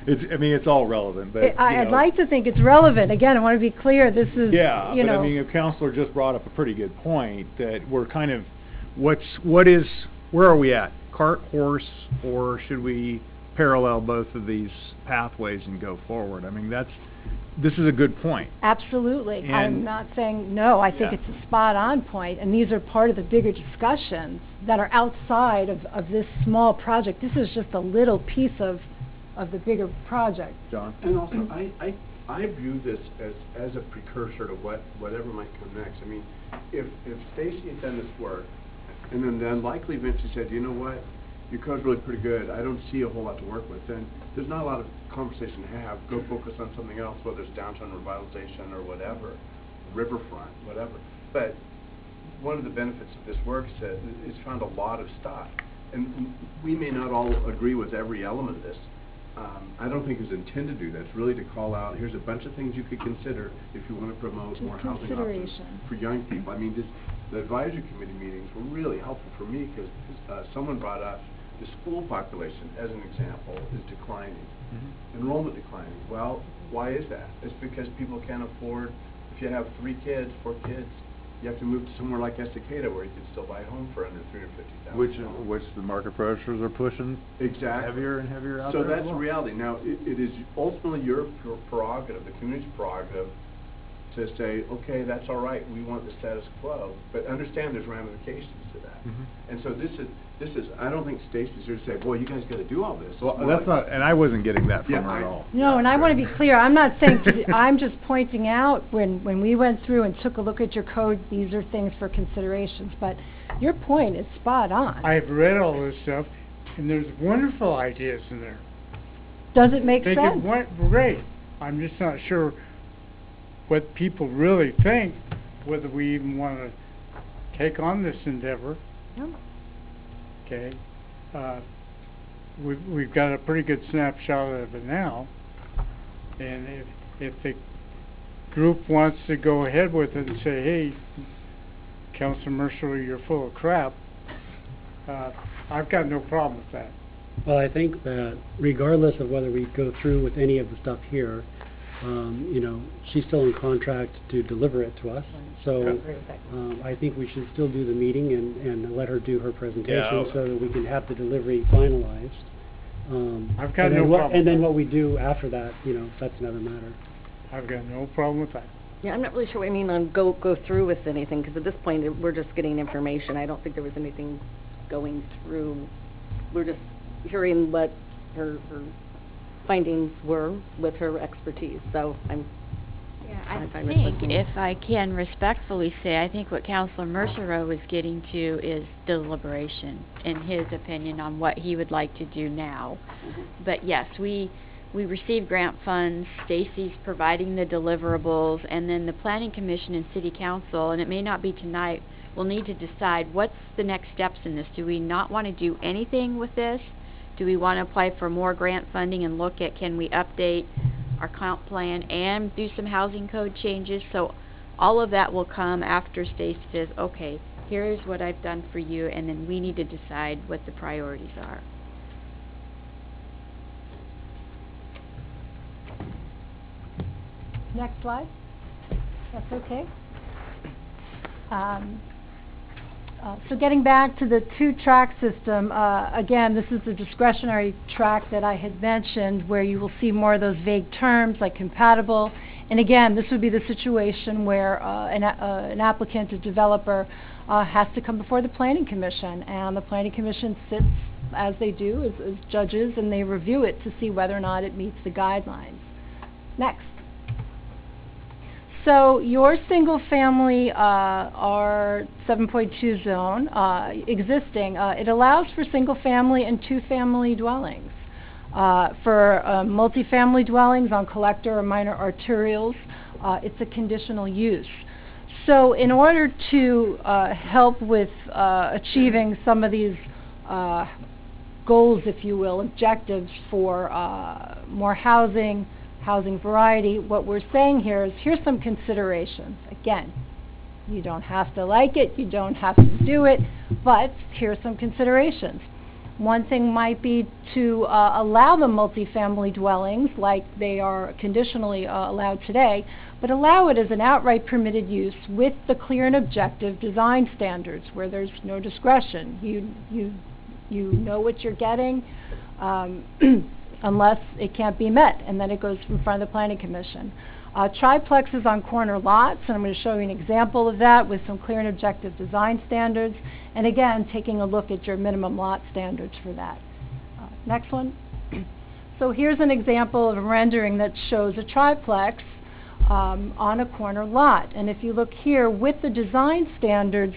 It's all relevant, but I'd like to think it's relevant. Again, I want to be clear, this is, Yeah, you but know. I mean, a counselor just brought up a pretty good point, that we're kind of, where are we at? Cart, horse, or should we parallel both of these pathways and go forward? I mean, this is a good point. Absolutely. I'm And- not saying no. I think Yeah. it's a spot-on point, and these are part of the bigger discussions that are outside of this small project. This is just a little piece of the bigger project. John? And also, I view this as a precursor to whatever might come next. I mean, if Stacy had done this work, and then likely eventually said, you know what, your code's really pretty good, I don't see a whole lot to work with, then there's not a lot of conversation to have. Go focus on something else, whether it's downtown revitalization or whatever, riverfront, whatever. But one of the benefits of this work is that it's found a lot of stuff. And we may not all agree with every element of this. I don't think it's intended to do that. It's really to call out, here's a bunch of things you could consider if you want to promote Just more housing options consideration. for young people. I mean, the advisory committee meetings were really helpful for me because someone brought up the school population, as an example, is declining. Enrollment declining. Well, why is that? It's because people can't afford, if you have 4 kids, you have to move to somewhere like Estacada where you can still buy a home for under $350,000. Which the market pressures are pushing Exactly. heavier and heavier out So there as that's well. the reality. Now, it is ultimately your prerogative, the community's prerogative, to say, okay, that's all right, we want the status quo, but understand there's ramifications to that. And so this is, I don't think Stacy's here to say, boy, you guys gotta do all this. It's Well, more that's like- not, and I wasn't getting that from Yeah, her at all. No, and I want to be clear, I'm not saying, I'm just pointing out, when we went through and took a look at your code, these are things for considerations, but your point is spot on. I've read all this stuff, and there's wonderful ideas in there. Does it make Think sense? it went great. I'm just not sure what people really think, whether we even want to take on this endeavor. No. okay? We've got a pretty good snapshot of it now, and if the group wants to go ahead with it and say, hey, Councilor Mercer, you're full of crap, I've got no problem with that. Well, I think that regardless of whether we go through with any of the stuff here, you know, she's still in contract to deliver it to us. So I think we should still do the meeting and let her do her presentation so that we can have the delivery finalized. I've got and no then problem. And then what we do after that, you know, that's another matter. I've got no problem with that. Yeah, I'm not really sure what I mean on go through with anything, because at this point, we're just getting information. I don't think there was anything going through. We're just hearing what her findings were with her expertise, so I'm I fine with think, listening. if I can respectfully say, I think what Councilor Mercer was getting to is deliberation, in his opinion, on what he would like to do now. But yes, we receive grant funds, Stacy's providing the deliverables, and then the Planning Commission and City Council, and it may not be tonight, will need to decide what's the next steps in this. Do we not want to do anything with this? Do we want to apply for more grant funding and look at, can we update our comp plan and do some housing code changes? So all of that will come after Stacy says, okay, here's what I've done for you, and then we need to decide what the priorities are. Next slide. That's okay. So getting back to the two-track system, again, this is the discretionary track that I had mentioned, where you will see more of those vague terms like compatible. And again, this would be the situation where an applicant, a developer, has to come before the Planning Commission, and the Planning Commission sits, as they do, as judges, and they review it to see whether or not it meets the guidelines. Next. So your single-family R 7.2 zone existing, it allows for single-family and two-family dwellings. For multifamily dwellings on collector or minor arterials, it's a conditional use. So in order to help with achieving some of these goals, if you will, objectives for more housing variety, what we're saying here is, here's some considerations. Again, you don't have to like it, you don't have to do it, but here's some considerations. One thing might be to allow the multifamily dwellings like they are conditionally allowed today, but allow it as an outright permitted use with the clear and objective design standards where there's no discretion. You know what you're getting, unless it can't be met, and then it goes in front of the Planning Commission. Triplexes on corner lots, and I'm going to show you an example of that with some clear and objective design standards, and again, taking a look at your minimum lot standards for that. Next one. So here's an example of a rendering that shows a triplex on a corner lot, and if you look here with the design standards,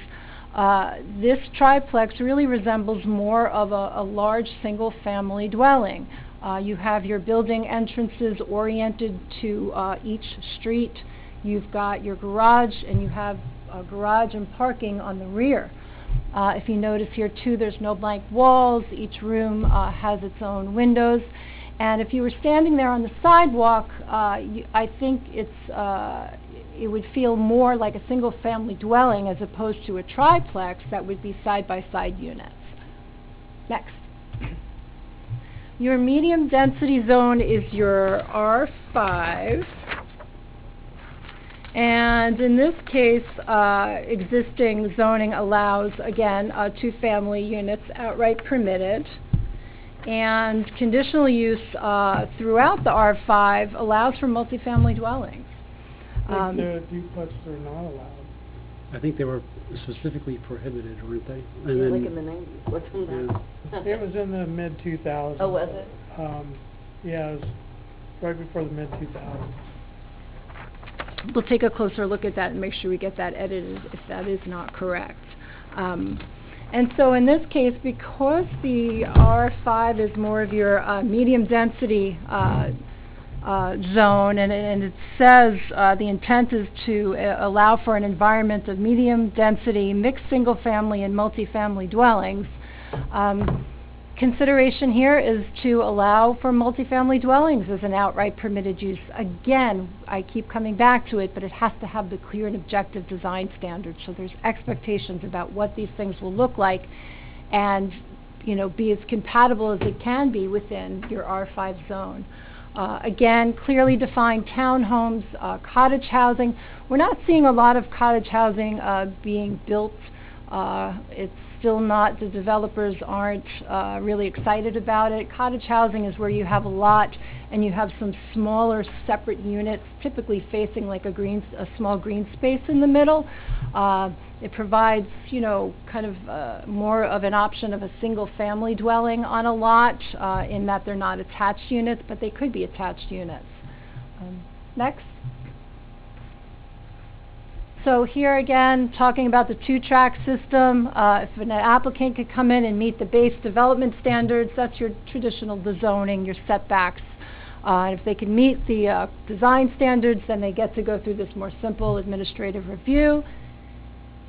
this triplex really resembles more of a large single-family dwelling. You have your building entrances oriented to each street. You've got your garage, and you have a garage and parking on the rear. If you notice here too, there's no blank walls. Each room has its own windows. And if you were standing there on the sidewalk, I think it would feel more like a single-family dwelling as opposed to a triplex that would be side-by-side units. Next. Your medium density zone is your R5, and in this case, existing zoning allows, again, two-family units outright permitted, and conditional use throughout the R5 allows for multifamily dwellings. The duplex are not allowed. I think they were specifically prohibited, weren't they? Yeah, And like then, in the 90s, wasn't that? It was in the mid-2000s. Oh, was it? Yeah, it was right before the mid-2000s. We'll take a closer look at that and make sure we get that edited if that is not correct. And so in this case, because the R5 is more of your medium density zone, and it says the intent is to allow for an environment of medium density mixed single family and multifamily dwellings, Consideration here is to allow for multifamily dwellings as an outright permitted use. Again, I keep coming back to it, but it has to have the clear and objective design standards. So there's expectations about what these things will look like and, you know, be as compatible as it can be within your R5 zone. Again, clearly defined townhomes, cottage housing. We're not seeing a lot of cottage housing being built. It's still not, the developers aren't really excited about it. Cottage housing is where you have a lot and you have some smaller separate units, typically facing like a small green space in the middle. It provides, you know, kind of more of an option of a single family dwelling on a lot, in that they're not attached units, but they could be attached units. Next. So here again, talking about the two-track system, if an applicant could come in and meet the base development standards, that's your traditional zoning, your setbacks. If they can meet the design standards, then they get to go through this more simple administrative review.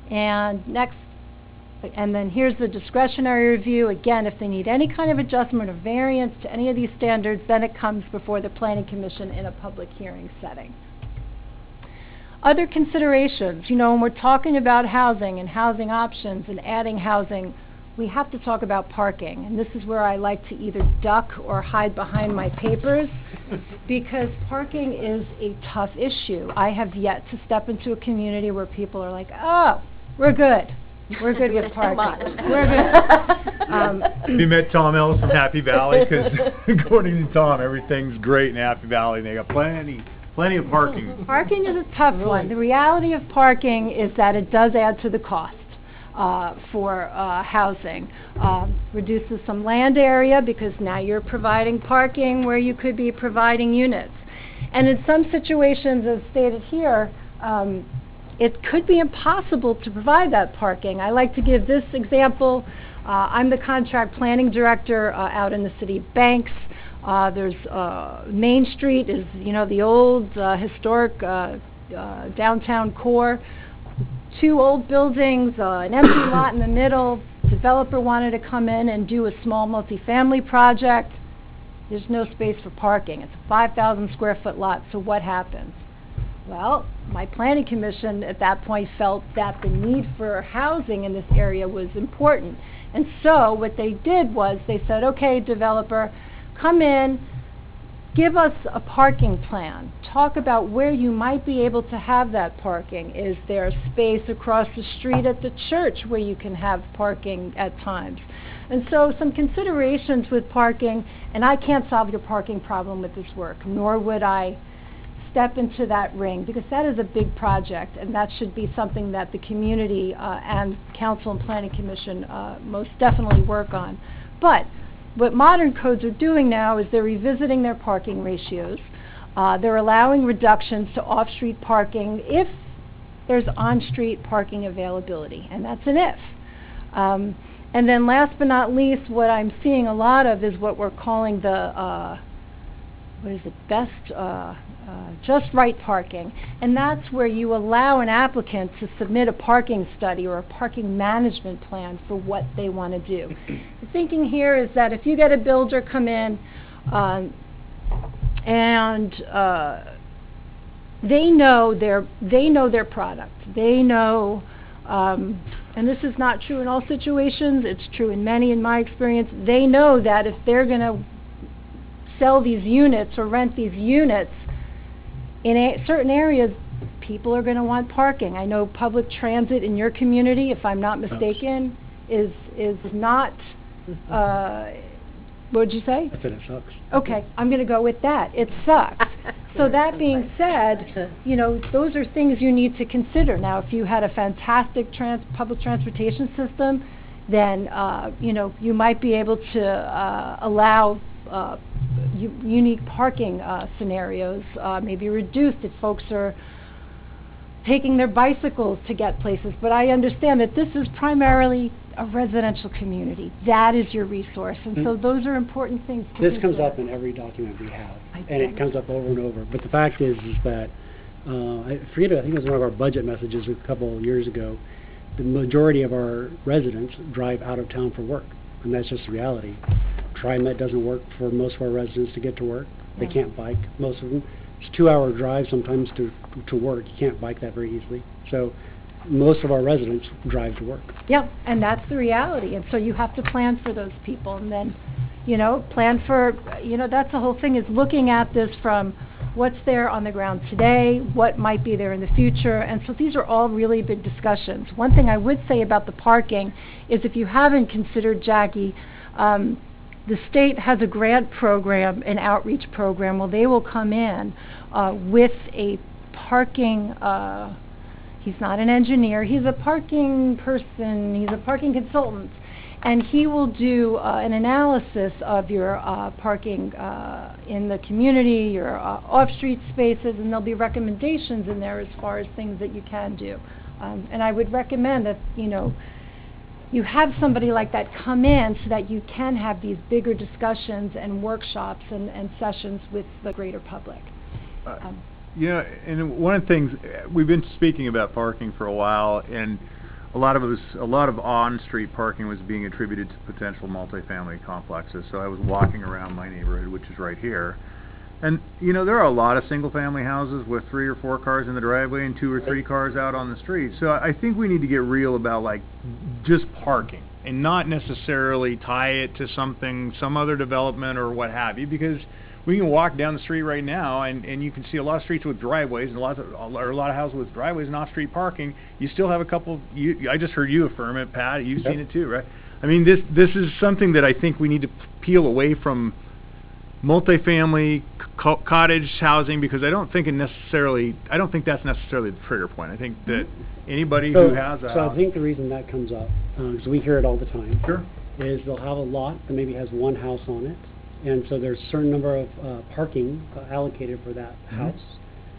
And next, and then here's the discretionary review. Again, if they need any kind of adjustment or variance to any of these standards, then it comes before the Planning Commission in a public hearing setting. Other considerations, you know, when we're talking about housing and housing options and adding housing, we have to talk about parking. And this is where I like to either duck or hide behind my papers because parking is a tough issue. I have yet to step into a community where people are like, oh, we're good. We're good with parking. We're good. You met Tom Ellis from Happy Valley? Because according to Tom, everything's great in Happy Valley and they got plenty of parking. Parking is a tough one. The reality of parking is that it does add to the cost for housing. Reduces some land area because now you're providing parking where you could be providing units. And in some situations, as stated here, it could be impossible to provide that parking. I like to give this example. I'm the contract planning director out in the city of Banks. There's Main Street is, you know, the old historic downtown core. Two old buildings, an empty lot in the middle. Developer wanted to come in and do a small multifamily project. There's no space for parking. It's a 5,000 square foot lot, so what happens? Well, my planning commission at that point felt that the need for housing in this area was important. And so what they did was they said, okay, developer, come in, give us a parking plan. Talk about where you might be able to have that parking. Is there a space across the street at the church where you can have parking at times? And so some considerations with parking, and I can't solve your parking problem with this work, nor would I step into that ring, because that is a big project, and that should be something that the community and council and planning commission most definitely work on. But what modern codes are doing now is they're revisiting their parking ratios. They're allowing reductions to off-street parking if there's on-street parking availability, and that's an if. And then last but not least, what I'm seeing a lot of is what we're calling the just right parking. And that's where you allow an applicant to submit a parking study or a parking management plan for what they want to do. The thinking here is that if you get a builder come in and they know their product. They know, and this is not true in all situations, it's true in many in my experience, they know that if they're going to sell these units or rent these units, in certain areas, people are going to want parking. I know public transit in your community, if I'm not mistaken, is not, what did you say? I said it sucks. Okay, I'm going to go with that. It sucks. So that being said, you know, those are things you need to consider. Now, if you had a fantastic public transportation system, then, you know, you might be able to allow unique parking scenarios, maybe reduced if folks are taking their bicycles to get places. But I understand that this is primarily a residential community. That is your resource. And so those are important things to This comes up in every document we have, and it comes up over and over. But the fact is that, I think it was one of our budget messages a couple of years ago, the majority of our residents drive out of town for work. and that's just the reality. TriMet doesn't work for most of our residents to get to work. They Yeah. can't bike, most of them. It's a 2-hour drive sometimes to work. You can't bike that very easily. So most of our residents drive to work. Yeah, and that's the reality, and so you have to plan for those people, and then, plan for, that's the whole thing, is looking at this from what's there on the ground today, what might be there in the future, and so these are all really big discussions. One thing I would say about the parking is, if you haven't considered, Jackie, the state has a grant program, an outreach program, where they will come in with a parking, he's not an engineer, he's a parking person, he's a parking consultant, and he will do an analysis of your parking in the community, your off-street spaces, and there'll be recommendations in there as far as things that you can do. And I would recommend that, you have somebody like that come in so that you can have these bigger discussions and workshops and sessions with the greater public. And one of the things, we've been speaking about parking for a while, and a lot of on-street parking was being attributed to potential multifamily complexes. So I was walking around my neighborhood, which is right here, and there are a lot of single-family houses with 3 or 4 cars in the driveway and 2 or 3 cars out on the street. So I think we need to get real about just parking, and not necessarily tie it to some other development or what have you, because we can walk down the street right now and you can see a lot of streets with driveways and a lot of houses with driveways and off-street parking. You still have a couple. I just heard you affirm it, Pat. You've seen it too, right? I mean, this is something that I think we need to peel away from multifamily cottage housing, because I don't think that's necessarily the trigger point. I think that anybody who has a So house, I think the reason that comes up, because we hear it all the time, sure, is they'll have a lot that maybe has one house on it, and so there's a certain number of parking allocated for that house.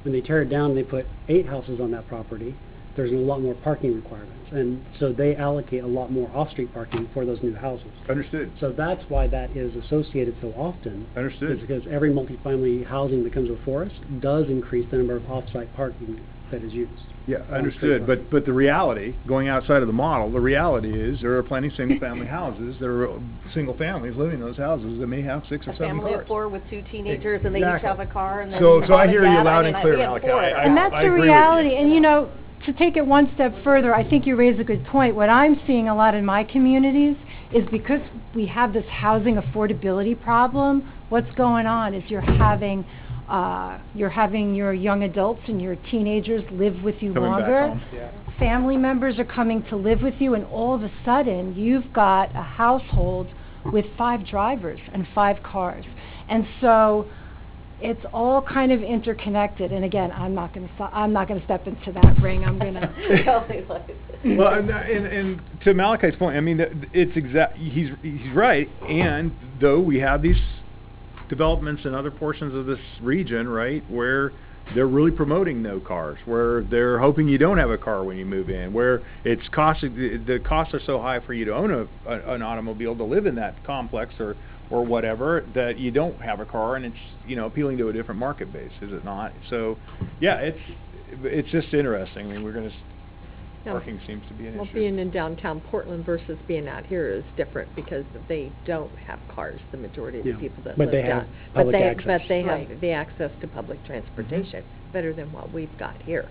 When they tear it down, they put 8 houses on that property. There's a lot more parking requirements, and so they allocate a lot more off-street parking for those new houses. Understood. So that's why that is associated so often. Understood. Is because every multifamily housing that comes before us does increase the number of off-site parking that is used. Yeah, understood. But the reality, going outside of the model, the reality is there are plenty of single-family houses. There are single families living in those houses that may have 6 or 7 cars. A family of 4 with 2 teenagers, and they each have a car, and then So mom I and hear you dad, loud I and mean, clear, we had Malachi. 4. And that's I the agree with reality, you. and to take it one step further, I think you raise a good point. What I'm seeing a lot in my communities is, because we have this housing affordability problem, what's going on is you're having your young adults and your teenagers live with you Coming back longer. home. Yeah. Family members are coming to live with you, and all of a sudden you've got a household with 5 drivers and 5 cars. And so it's all kind of interconnected, and again, I'm not going to step into that ring. I'm going to Well, and to Malachi's point, I mean, he's right. And though we have these developments in other portions of this region, right, where they're really promoting no cars, where they're hoping you don't have a car when you move in, where the costs are so high for you to own an automobile to live in that complex or whatever, that you don't have a car, and it's appealing to a different market base, is it not? So yeah, it's just interesting. I mean, parking seems to be an issue. Well, being in downtown Portland versus being out here is different, because they don't have cars, the majority of the people that but live they down. have public access. But they have Right. the access to public transportation, better than what we've got here.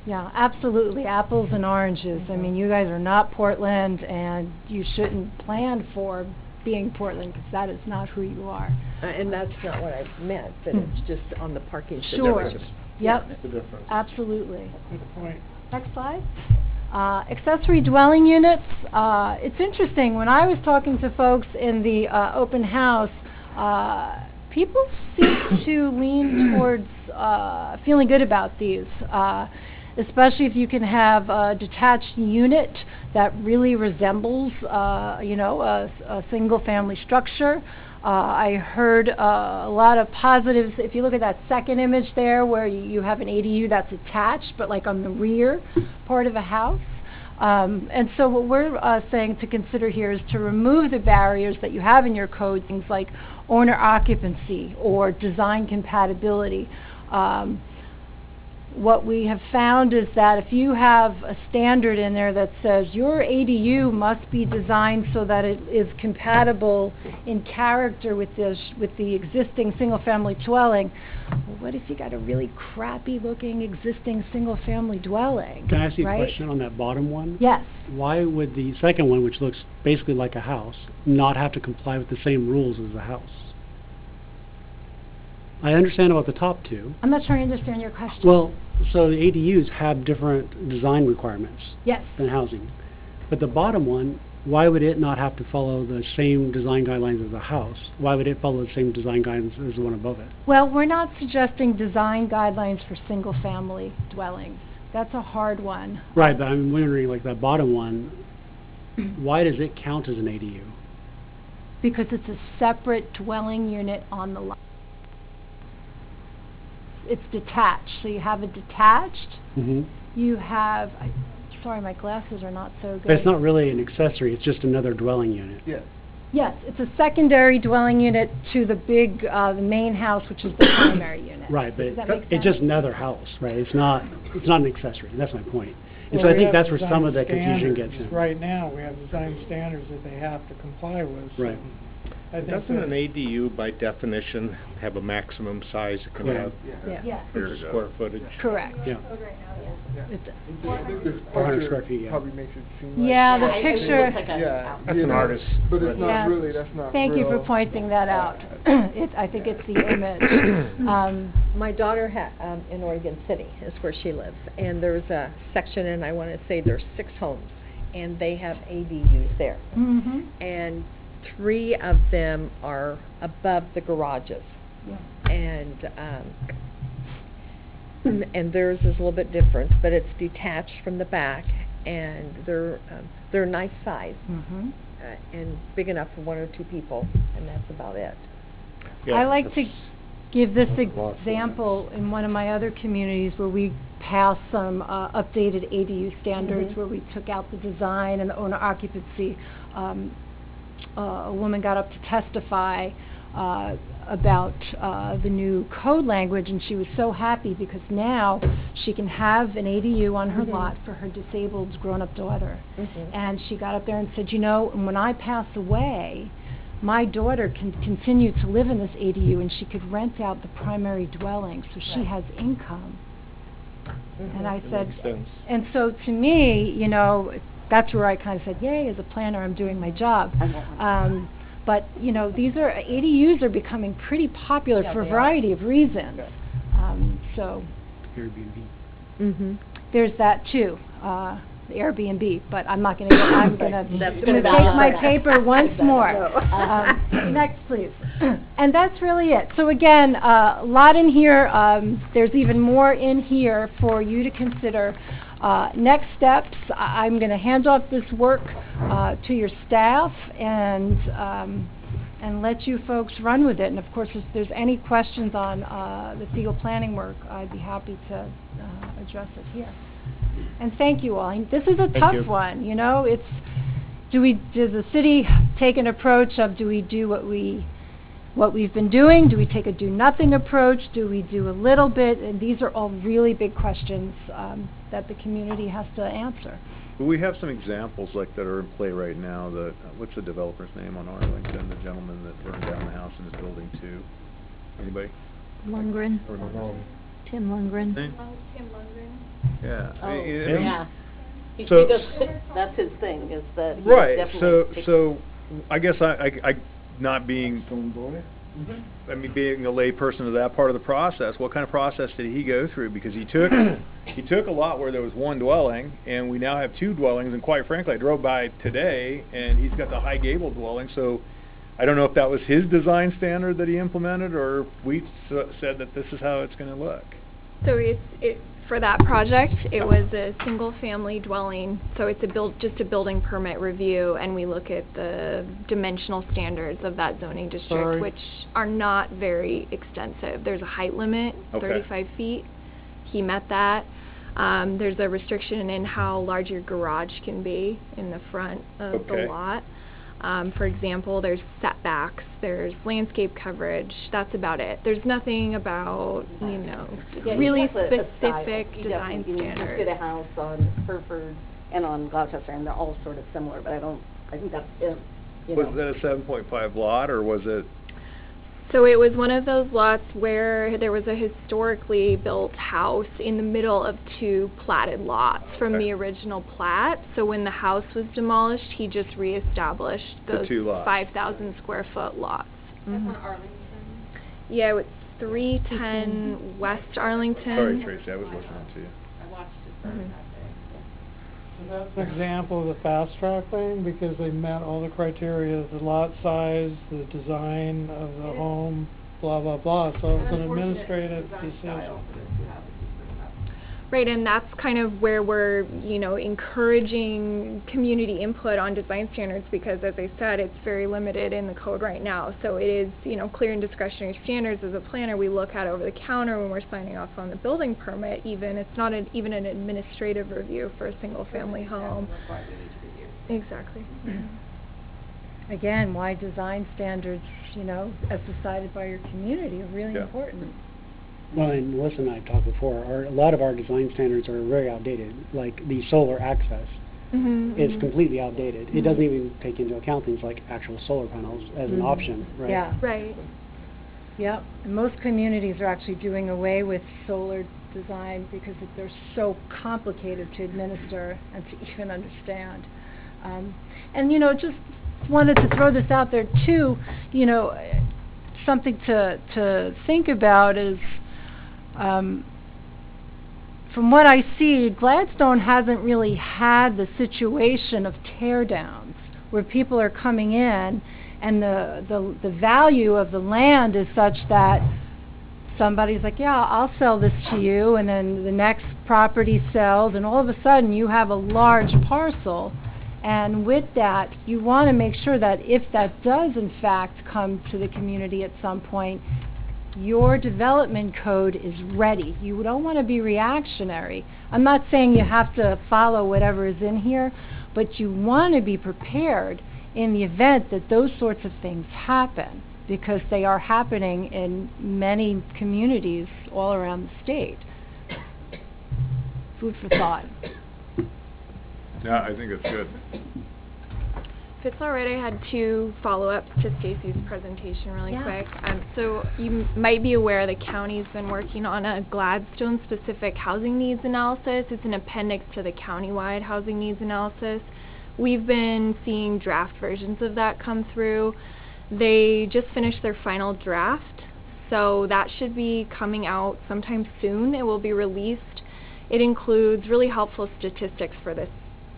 Yeah, absolutely. Apples and oranges. I mean, you guys are not Portland, and you shouldn't plan for being Portland, because that is not who you are. And that's not what I meant, but it's just on the parking. Sure. Yep. It's a difference. Absolutely. Good point. Next slide. Accessory dwelling units. It's interesting. When I was talking to folks in the open house, people seem to lean towards feeling good about these, especially if you can have a detached unit that really resembles, a single-family structure. I heard a lot of positives. If you look at that second image there, where you have an ADU that's attached, but like on the rear part of a house. And so what we're saying to consider here is to remove the barriers that you have in your code, things like owner occupancy or design compatibility. what we have found is that if you have a standard in there that says your ADU must be designed so that it is compatible in character with the existing single-family dwelling, well, what if you got a really crappy-looking existing single-family dwelling? Can I ask you a right? question on that bottom one? Yes. Why would the second one, which looks basically like a house, not have to comply with the same rules as a house? I understand about the top two. I'm not sure I understand your question. Well, so the ADUs have different design requirements Yes. than housing. But the bottom one, why would it not have to follow the same design guidelines as a house? Why would it follow the same design guidelines as the one above it? Well, we're not suggesting design guidelines for single-family dwellings. That's a hard one. Right, but I'm wondering, like that bottom one, why does it count as an ADU? Because it's a separate dwelling unit on the lot. It's detached, so you have a detached, Mm-hmm. you have, sorry, my glasses are not so good. But it's not really an accessory, it's just another dwelling unit. Yeah. Yes, it's a secondary dwelling unit to the big, the main house, which is the primary unit. Right, but Does that make it's sense? just another house, right? It's not an accessory, that's my point. And so Well, I we think have that's where design some of the confusion standards. gets in. Right now, we have design standards that they have to comply with. Right. I think Doesn't an that- ADU by definition have a maximum size it can Yeah. have? Yeah. Yes, For square footage? correct. Yeah, It's- 400 square feet, yeah. Probably makes it seem like. Yeah, the Yeah, it picture. looks like a Yeah. house. That's you an know, artist. But it's not Yeah. really, that's not Thank you for real. pointing that out. I think it's the image. My daughter in Oregon City is where she lives, and there's a section, and I want to say there's 6 homes, and they have ADUs there. Mm-hmm. And 3 of them are above the garages. Yeah. And theirs is a little bit different, but it's detached from the back, and they're a nice size, Mm-hmm. and big enough for 1 or 2 people, and that's about it. Yeah, I like to that's- give this Lots of example in one of my other communities where we passed some updated ADU standards Mhm. where we took out the design and the owner occupancy. A woman got up to testify about the new code language, and she was so happy because now she can have an ADU on her Mhm. lot for her disabled grown-up daughter. Mhm. And she got up there and said, you know, when I pass away, my daughter can continue to live in this ADU, and she could rent out the primary dwelling, so she Right. has income. Mhm. And I That said, makes sense. and so to me, you know, that's where I kind of said, yay, as a planner, I'm doing my job. But, you know, ADUs are becoming pretty popular Yeah, for a they are. variety of reasons. So Airbnb. Mhm. there's that too, the Airbnb, but I'm not gonna, I'm gonna, That's gonna gonna take my be- paper once more. Next, please. And that's really it. So again, a lot in here, there's even more in here for you to consider. Next steps, I'm gonna hand off this work, to your staff and let you folks run with it. And of course, if there's any questions on, the Siegel planning work, I'd be happy to, address it here. And thank you all. And this is a Thank tough you. one, you know, does the city take an approach of, do we do what we've been doing? Do we take a do-nothing approach? Do we do a little bit? And these are all really big questions, that the community has to answer. But we have some examples like that are in play right now. What's the developer's name on Arlington? The gentleman that burned down the house and is building 2. Anybody? Lundgren, Or no? Tim Lundgren. Name? Tim Lundgren. Yeah. Oh, I mean, yeah. He So- does, that's his thing, is that he Right, definitely takes- so I guess I not being, I mean, being a lay person to that part of the process, what kind of process did he go through? Because he took a lot where there was 1 dwelling, and we now have 2 dwellings, and quite frankly, I drove by today, and he's got the high gable dwelling, so I don't know if that was his design standard that he implemented, or if we said that this is how it's gonna look. So for that project, it was a single-family dwelling, so it's just a building permit review, and we look at the dimensional standards of that zoning district, Sorry. which are not very extensive. There's a height limit, Okay. 35 feet. He met that. There's a restriction in how large your garage can be in the front of the Okay. lot. For example, there's setbacks, there's landscape coverage, that's about it. There's nothing about, you know, Yeah, really you have a style. specific You design definitely- you standards. look at a house on Hereford and on Gloucester, and they're all sort of similar, but I think that's it, you know. Was that a 7.5 lot, or was it? So it was one of those lots where there was a historically built house in the middle of two platted lots from Okay. the original plat. So when the house was demolished, he just reestablished The those two lots. 5,000 square foot lots. That's Mhm. on Arlington. Yeah, it's 310 West Arlington. Sorry, Tracy, I was listening to you. Mhm. So that's an example of the fast track thing, because they met all the criteria, the lot size, the design of the home, blah, blah, blah, so it's an administrative decision. Right, and that's kind of where we're, you know, encouraging community input on design standards, because as I said, it's very limited in the code right now. So it is, you know, clear and discretionary standards as a planner we look at over the counter when we're signing off on the building permit. Even it's not even an administrative review for a single family home. Exactly. Again, why design standards, you know, as decided by your community are really Yeah. important. Well, and Melissa and I have talked before, a lot of our design standards are very outdated, like the solar access Mm-hmm. is completely outdated. It doesn't even take into account things like actual solar panels as an option, right? Yeah. Right. Yep, and most communities are actually doing away with solar design because they're so complicated to administer and to even understand. And you know, just wanted to throw this out there too, you know, something to think about is, from what I see, Gladstone hasn't really had the situation of tear downs where people are coming in and the value of the land is such that somebody's like, yeah, I'll sell this to you, and then the next property sells, and all of a sudden you have a large parcel. And with that, you want to make sure that if that does in fact come to the community at some point, your development code is ready. You don't want to be reactionary. I'm not saying you have to follow whatever is in here, but you want to be prepared in the event that those sorts of things happen, because they are happening in many communities all around the state. Food for thought. Yeah, I think it's good. If it's all right, I had two follow-ups to Stacy's presentation really quick. So you might be aware the county's been working on a Gladstone-specific housing needs analysis. It's an appendix to the Countywide housing needs analysis. We've been seeing draft versions of that come through. They just finished their final draft, so that should be coming out sometime soon. It will be released. It includes really helpful statistics for this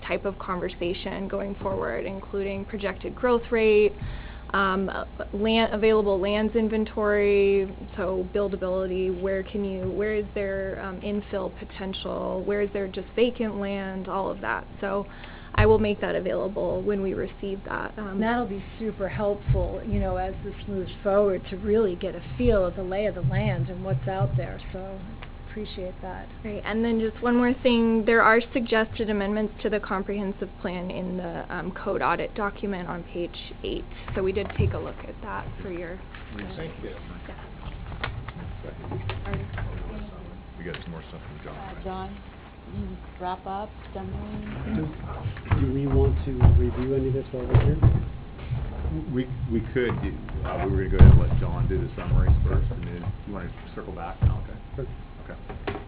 type of conversation going forward, including projected growth rate, available lands inventory, so buildability, where is there infill potential, where is there just vacant land, all of that. So I will make that available when we receive that. That'll be super helpful, you know, as this moves forward, to really get a feel of the lay of the land and what's out there. So appreciate that. Right, and then just one more thing, there are suggested amendments to the comprehensive plan in the code audit document on page 8. So we did take a look at that for your... Thank you. We got some more stuff from John. right? John, you wrap up, summary? Do we want to review any of this while we're here? We could, we were going to go ahead and let John do the summaries first, and then you want to circle back now, okay? Sure. Okay.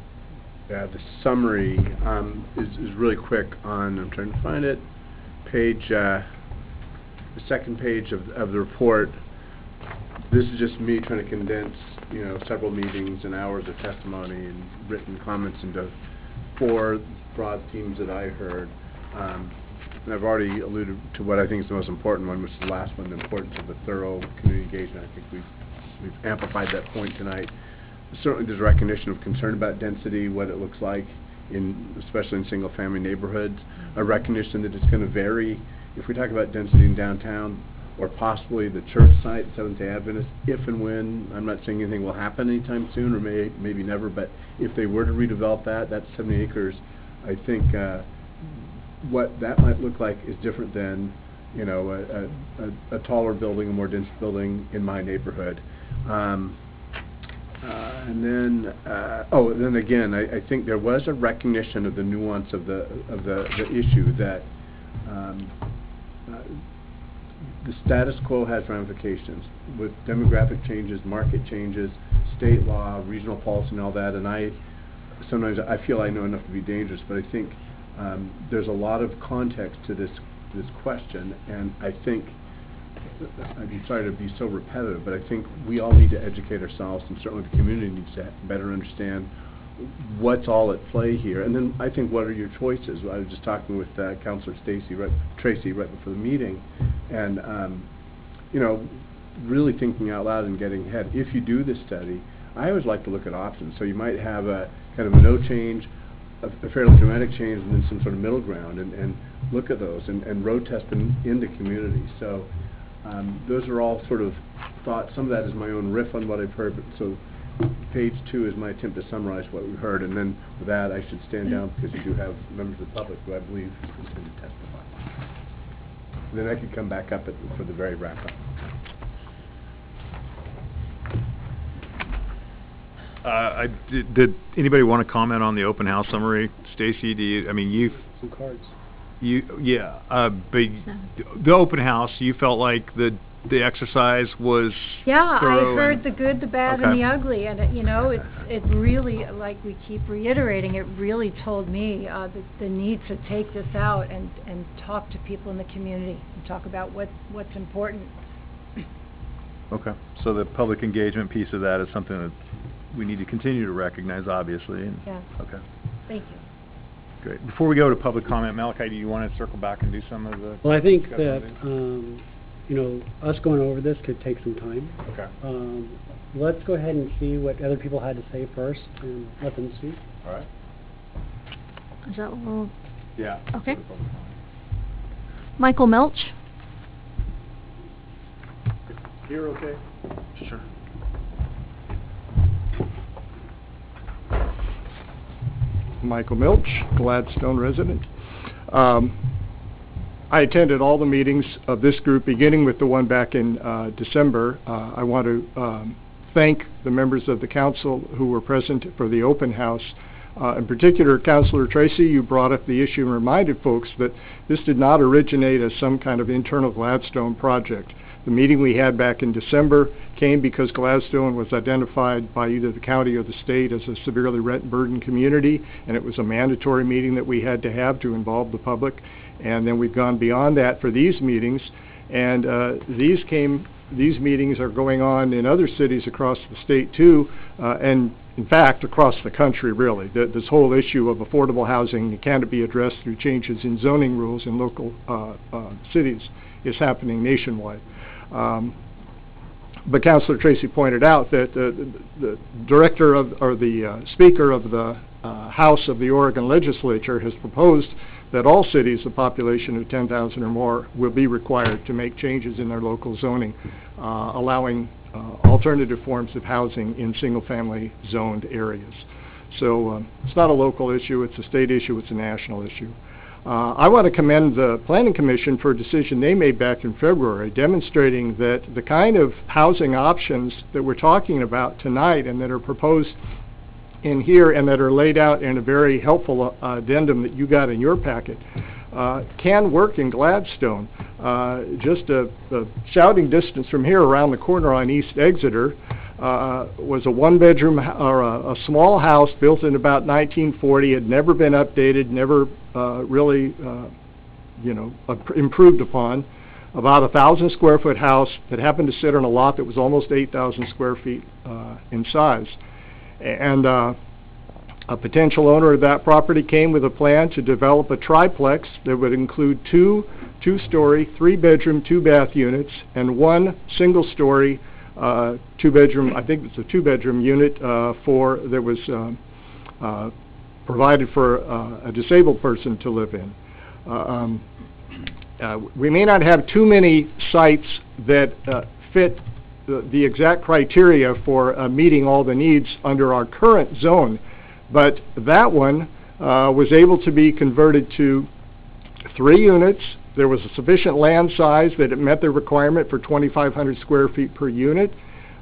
Yeah, the summary is really quick on, I'm trying to find it, the second page of the report. This is just me trying to condense, you know, several meetings and hours of testimony and written comments into 4 broad themes that I heard. And I've already alluded to what I think is the most important one, which is the last one, the importance of the thorough community engagement. I think we've amplified that point tonight. Certainly there's recognition of concern about density, what it looks like, especially in single-family neighborhoods. A recognition that it's going to vary. If we talk about density in downtown, or possibly the church site, Seventh-day Adventist, if and when, I'm not saying anything will happen anytime soon, or maybe never, but if they were to redevelop that's 70 acres, I think what that might look like is different than, you know, a taller building, a more dense building in my neighborhood. And then, then again, I think there was a recognition of the nuance of the issue that the status quo has ramifications with demographic changes, market changes, state law, regional policy, and all that. And sometimes I feel I know enough to be dangerous, but I think there's a lot of context to this question, and I think, I'm sorry to be so repetitive, but I think we all need to educate ourselves, and certainly the community needs to better understand what's all at play here. And then I think, what are your choices? I was just talking with Councilor Tracy right before the meeting, and you know, really thinking out loud and getting ahead. If you do this study, I always like to look at options. So you might have a kind of a no change, a fairly dramatic change, and then some sort of middle ground, and look at those and road test them in the community. So those are all sort of thoughts. Some of that is my own riff on what I've heard, but so page 2 is my attempt to summarize what we've heard, and then with that I should stand down because you do have members of the public who I believe intend to testify. And then I could come back up for the very wrap-up. Did anybody want to comment on the open house summary? Stacy, do you, I mean, you... Some cards. But the open house, you felt like the exercise was Yeah, I thorough heard the good, the bad, and the ugly, and it really, like we keep reiterating, it really told me the need to take this out and talk to people in the community and talk about what's important. Okay, so the public engagement piece of that is something that we need to continue to recognize, obviously. Yeah. Okay. Thank you. great. Before we go to public comment, Malachi, do you want to circle back and do some of the... Well, I think that, you know, us going over this could take some time. Okay. Let's go ahead and see what other people had to say first and let them speak. All right. Is that what we'll... Yeah. Okay. Michael Melch. You're okay? Sure. Michael Milch, Gladstone resident. I attended all the meetings of this group, beginning with the one back in December. I want to thank the members of the council who were present for the open house. In particular, Councilor Tracy, you brought up the issue and reminded folks that this did not originate as some kind of internal Gladstone project. The meeting we had back in December came because Gladstone was identified by either the county or the state as a severely rent-burdened community, and it was a mandatory meeting that we had to have to involve the public. And then we've gone beyond that for these meetings, and these meetings are going on in other cities across the state too, and in fact across the country really. This whole issue of affordable housing can't be addressed through changes in zoning rules in local cities. Is happening nationwide. But Councilor Tracy pointed out that the director of, or the speaker of the House of the Oregon Legislature has proposed that all cities of population of 10,000 or more will be required to make changes in their local zoning, allowing alternative forms of housing in single-family zoned areas. So it's not a local issue, it's a state issue, it's a national issue. I want to commend the Planning Commission for a decision they made back in February, demonstrating that the kind of housing options that we're talking about tonight and that are proposed in here and that are laid out in a very helpful addendum that you got in your packet can work in Gladstone. Just a shouting distance from here around the corner on East Exeter was a one-bedroom or a small house built in about 1940, had never been updated, never really improved upon. About 1,000 square foot house that happened to sit on a lot that was almost 8,000 square feet in size. And a potential owner of that property came with a plan to develop a triplex that would include two-story, 3-bedroom, 2-bath units, and one single-story, 2-bedroom, I think it's a 2-bedroom unit that was provided for a disabled person to live in. We may not have too many sites that fit the exact criteria for meeting all the needs under our current zone, but that one was able to be converted to 3 units There was a sufficient land size that it met the requirement for 2,500 square feet per unit.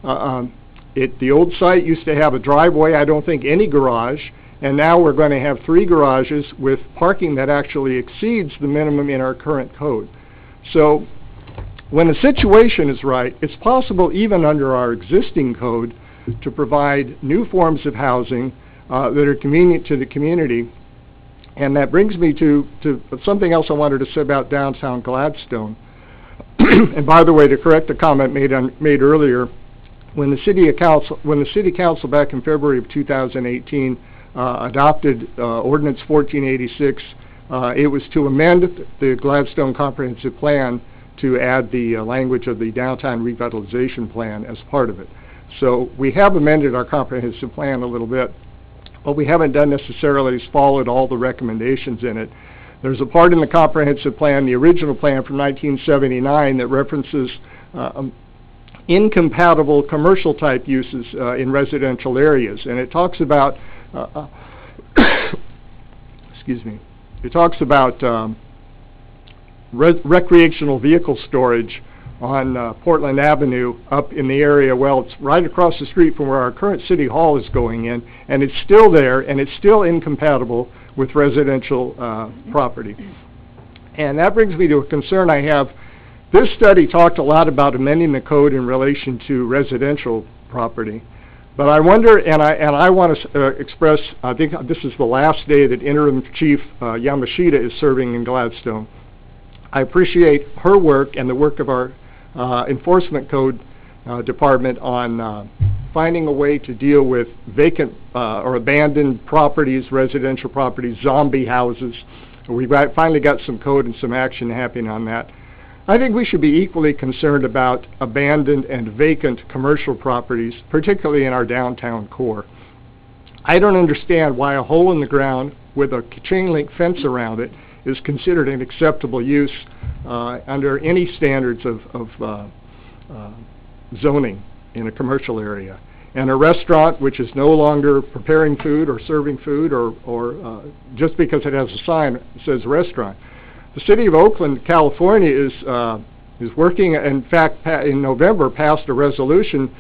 The old site used to have a driveway, I don't think any garage, and now we're going to have 3 garages with parking that actually exceeds the minimum in our current code. So when the situation is right, it's possible even under our existing code to provide new forms of housing that are convenient to the community. And that brings me to something else I wanted to say about downtown Gladstone. And by the way, to correct a comment made earlier, when the city council back in February of 2018 adopted Ordinance 1486, it was to amend the Gladstone Comprehensive Plan to add the language of the Downtown Revitalization Plan as part of it. So we have amended our comprehensive plan a little bit. What we haven't done necessarily is followed all the recommendations in it. There's a part in the comprehensive plan, the original plan from 1979, that references incompatible commercial type uses in residential areas, and it talks about excuse me, it talks about recreational vehicle storage on Portland Avenue up in the area. Well, it's right across the street from where our current city hall is going in, and it's still there, and it's still incompatible with residential property. And that brings me to a concern I have. This study talked a lot about amending the code in relation to residential property. But I wonder, and I want to express, I think this is the last day that Interim Chief Yamashita is serving in Gladstone. I appreciate her work and the work of our Enforcement Code Department on finding a way to deal with vacant or abandoned properties, residential properties, zombie houses. We've finally got some code and some action happening on that. I think we should be equally concerned about abandoned and vacant commercial properties, particularly in our downtown core. I don't understand why a hole in the ground with a chain link fence around it is considered an acceptable use under any standards of zoning in a commercial area. And a restaurant which is no longer preparing food or serving food or just because it has a sign that says restaurant. The City of Oakland, California is working, in fact, in November passed a resolution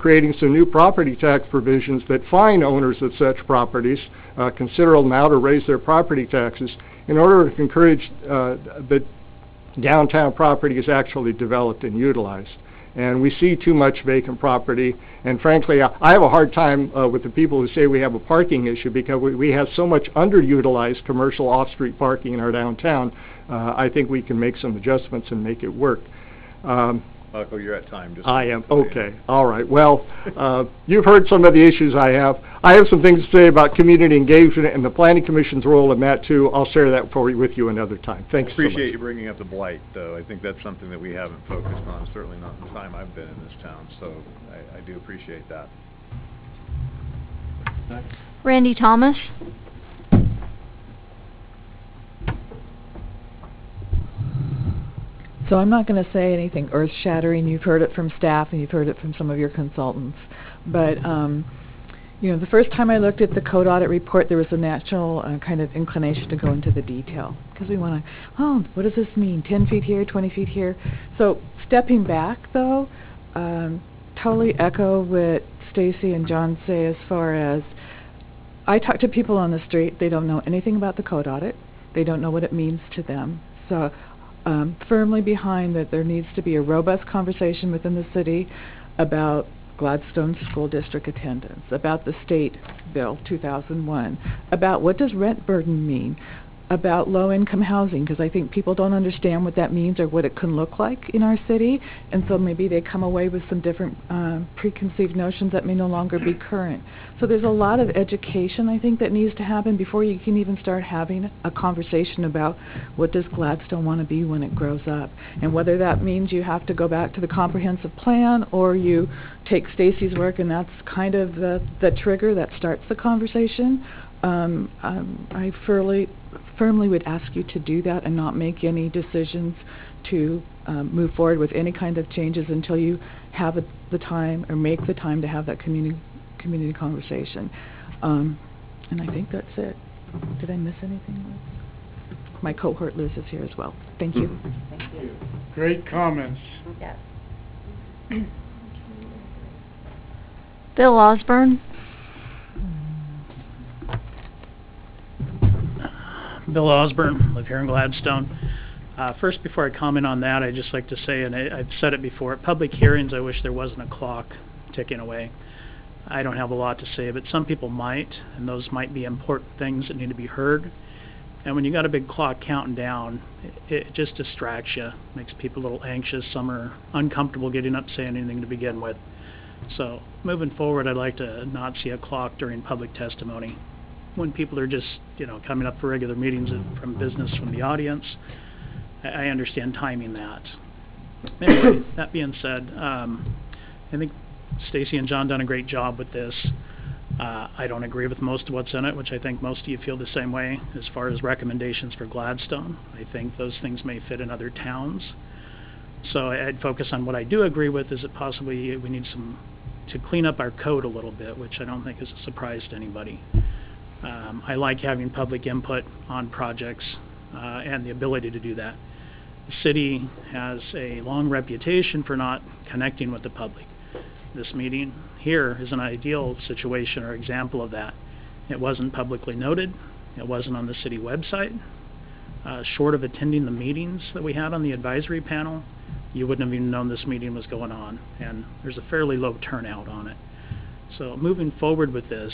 creating some new property tax provisions that fine owners of such properties a considerable amount or raise their property taxes in order to encourage that downtown property is actually developed and utilized. And we see too much vacant property, and frankly, I have a hard time with the people who say we have a parking issue because we have so much underutilized commercial off-street parking in our downtown. I think we can make some adjustments and make it work. Michael, you're at time. Just I am. Okay. All right. Well, you've heard some of the issues I have. I have some things to say about community engagement and the Planning Commission's role in that, too. I'll share that with you another time. Thanks so much. I appreciate you bringing up the blight, though. I think that's something that we haven't focused on, certainly not in the time I've been in this town. So I do appreciate that. Next. Randy Thomas. So I'm not going to say anything earth-shattering. You've heard it from staff and you've heard it from some of your consultants. But, you know, the first time I looked at the code audit report, there was a natural kind of inclination to go into the detail. Because we want to, oh, what does this mean? 10 feet here, 20 feet here. So stepping back, though, totally echo what Stacy and John say as far as I talk to people on the street. They don't know anything about the code audit. They don't know what it means to them. So firmly behind that there needs to be a robust conversation within the city about Gladstone School District attendance, about the state bill 2001, about what does rent burden mean, about low-income housing, because I think people don't understand what that means or what it can look like in our city, and so maybe they come away with some different preconceived notions that may no longer be current. So there's a lot of education, I think, that needs to happen before you can even start having a conversation about what does Gladstone want to be when it grows up, and whether that means you have to go back to the comprehensive plan or you take Stacy's work and that's kind of the trigger that starts the conversation. I firmly would ask you to do that and not make any decisions to move forward with any kind of changes until you have the time or make the time to have that community conversation. And I think that's it. Did I miss anything? my cohort Liz is here as well. Thank you. Thank you. Great comments. Yes. Bill Osborne. Bill Osborne, live here in Gladstone. First, before I comment on that, I'd just like to say, and I've said it before, at public hearings I wish there wasn't a clock ticking away. I don't have a lot to say, but some people might, and those might be important things that need to be heard. And when you got a big clock counting down, it just distracts you, makes people a little anxious. Some are uncomfortable getting up saying anything to begin with. So moving forward, I'd like to not see a clock during public testimony. When people are just, coming up for regular meetings from business from the audience, I understand timing that. Anyway, that being said, I think Stacy and John done a great job with this. I don't agree with most of what's in it, which I think most of you feel the same way as far as recommendations for Gladstone. I think those things may fit in other towns. So I'd focus on what I do agree with, is that possibly we need to clean up our code a little bit, which I don't think is a surprise to anybody. I like having public input on projects and the ability to do that. The city has a long reputation for not connecting with the public. This meeting here is an ideal situation or example of that. It wasn't publicly noted. It wasn't on the city website. Short of attending the meetings that we had on the advisory panel, you wouldn't have even known this meeting was going on, and there's a fairly low turnout on it. So moving forward with this,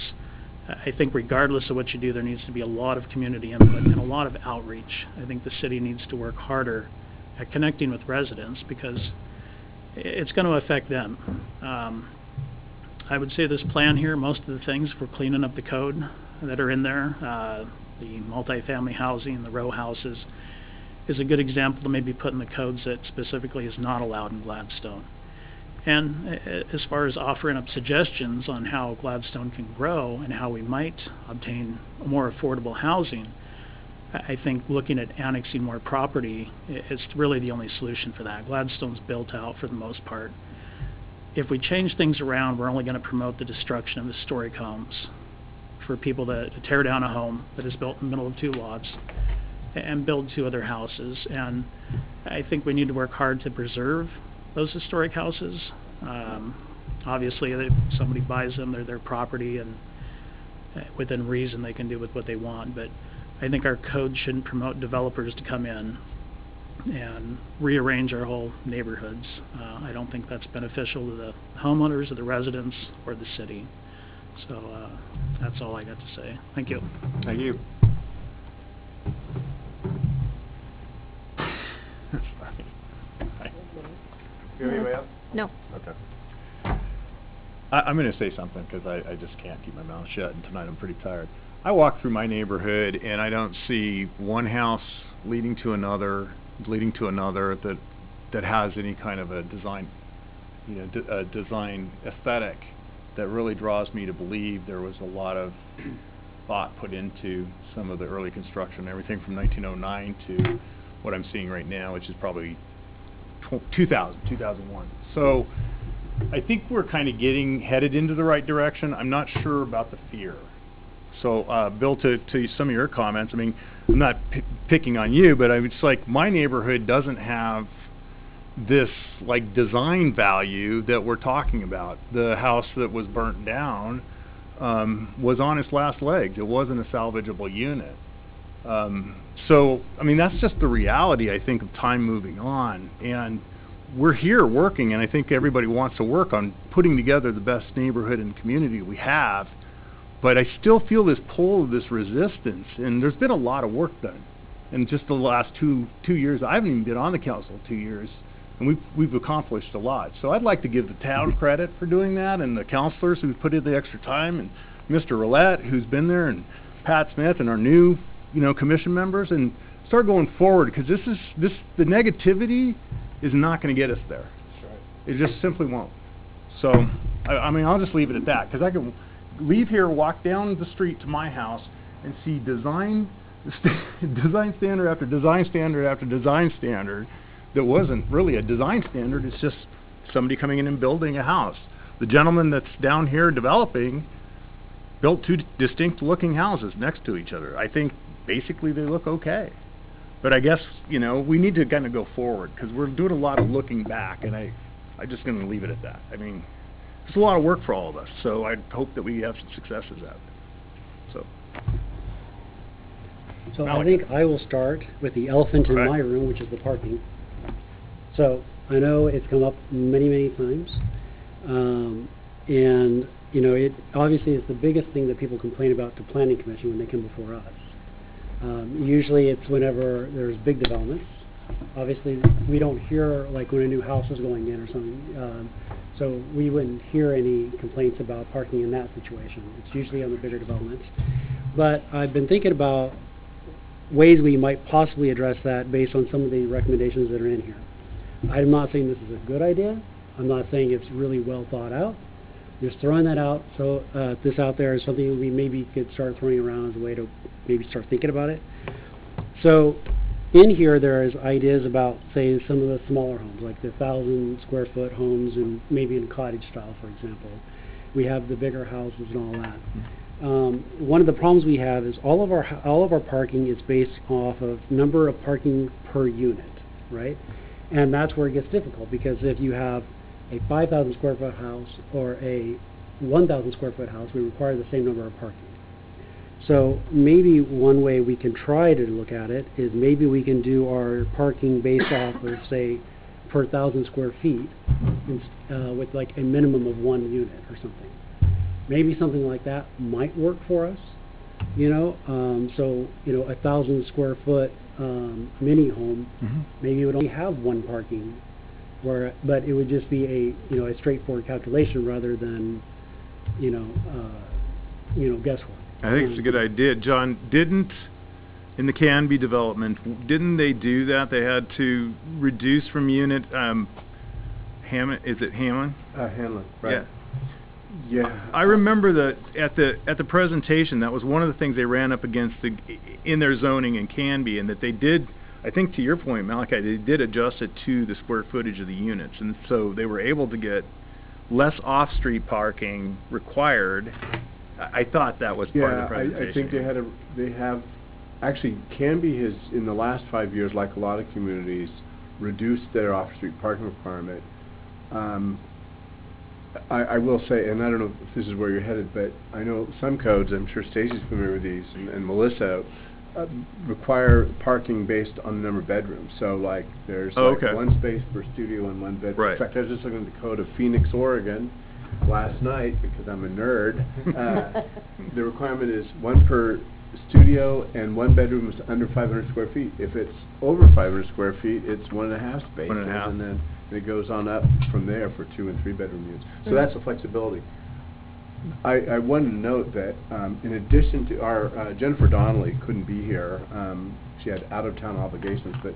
I think regardless of what you do, there needs to be a lot of community input and a lot of outreach. I think the city needs to work harder at connecting with residents because it's going to affect them. I would say this plan here, most of the things for cleaning up the code that are in there, the multifamily housing, the row houses, is a good example to maybe put in the codes that specifically is not allowed in Gladstone. And as far as offering up suggestions on how Gladstone can grow and how we might obtain more affordable housing, I think looking at annexing more property is really the only solution for that. Gladstone's built out for the most part. If we change things around, we're only going to promote the destruction of historic homes for people to tear down a home that is built in the middle of two lots and build two other houses. And I think we need to work hard to preserve those historic houses. Obviously, if somebody buys them, they're their property, and within reason they can do with what they want. But I think our code shouldn't promote developers to come in and rearrange our whole neighborhoods. I don't think that's beneficial to the homeowners or the residents or the city. So that's all I got to say. Thank you. Thank you. No. Okay. I'm going to say something because I just can't keep my mouth shut, and tonight I'm pretty tired. I walk through my neighborhood and I don't see one house leading to another that has any kind of a design, a design aesthetic that really draws me to believe there was a lot of thought put into some of the early construction, everything from 1909 to what I'm seeing right now, which is probably 2001. So I think we're kind of headed into the right direction. I'm not sure about the fear. So Bill, to some of your comments, I mean, I'm not picking on you, but it's like my neighborhood doesn't have this like design value that we're talking about. The house that was burnt down was on its last legs. It wasn't a salvageable unit. So, I mean, that's just the reality, I think, of time moving on. And we're here working, and I think everybody wants to work on putting together the best neighborhood and community we have. But I still feel this pull of this resistance, and there's been a lot of work done in just the last two years. I haven't even been on the council 2 years, and we've accomplished a lot. So I'd like to give the town credit for doing that, and the councilors who put in the extra time, and Mr. Roulette, who's been there, and Pat Smith, and our new commission members, and start going forward, because the negativity is not going to get us there. That's right. It just simply won't. So, I mean, I'll just leave it at that, because I can leave here, walk down the street to my house, and see design standard after design standard after design standard that wasn't really a design standard. It's just somebody coming in and building a house. The gentleman that's down here developing built two distinct looking houses next to each other. I think basically they look okay. But I guess, you know, we need to kind of go forward, because we're doing a lot of looking back, and I'm just going to leave it at that. I mean, it's a lot of work for all of us, so I hope that we have some successes at it. So I Malachi. think I will start with the elephant in All right. my room, which is the parking. So I know it's come up many, many times. And, you know, it obviously is the biggest thing that people complain about to Planning Commission when they come before us. Usually it's whenever there's big developments. Obviously, we don't hear, like, when a new house is going in or something. So we wouldn't hear any complaints about parking in that situation. It's usually on the bigger developments. But I've been thinking about ways we might possibly address that based on some of the recommendations that are in here. I'm not saying this is a good idea. I'm not saying it's really well thought out. Just throwing that out, so this out there is something we maybe could start throwing around as a way to maybe start thinking about it. So in here there is ideas about, say, some of the smaller homes, like the 1,000 square foot homes, and maybe in cottage style, for example. We have the bigger houses and all that. One of the problems we have is all of our parking is based off of number of parking per unit, right? And that's where it gets difficult, because if you have a 5,000 square foot house or a 1,000 square foot house, we require the same number of parking. So maybe one way we can try to look at it is maybe we can do our parking based off of, say, per 1,000 square feet, with like a minimum of 1 unit or something. Maybe something like that might work for us, you know. So, you know, 1,000 square foot mini home, maybe it would only have 1 parking, but it would just be a straightforward calculation rather than, guesswork. I think it's a good idea. John, in the Canby development, didn't they do that? They had to reduce from unit, Hammond, is it Hammond? Hanlon, right. Yeah. Yeah. I remember that at the presentation, that was one of the things they ran up against in their zoning in Canby, and that they did, I think to your point, Malachi, they did adjust it to the square footage of the units, and so they were able to get less off-street parking required. I thought that was part of the presentation. I think they have, actually, Canby has, in the last 5 years, like a lot of communities, reduced their off-street parking requirement. I will say, and I don't know if this is where you're headed, but I know some codes, I'm sure Stacy's familiar with these, and Melissa, require parking based on the number of bedrooms. So, like, there's one space per studio and 1 bedroom. Right. In fact, I was just looking at the code of Phoenix, Oregon, last night, because I'm a nerd. The requirement is 1 per studio, and 1 bedroom is under 500 square feet. If it's over 500 square feet, it's 1.5 spaces, 1.5. and then it goes on up from there for 2 and 3 bedroom units. So that's the flexibility. I wanted to note that in addition to our Jennifer Donnelly couldn't be here. She had out-of-town obligations, but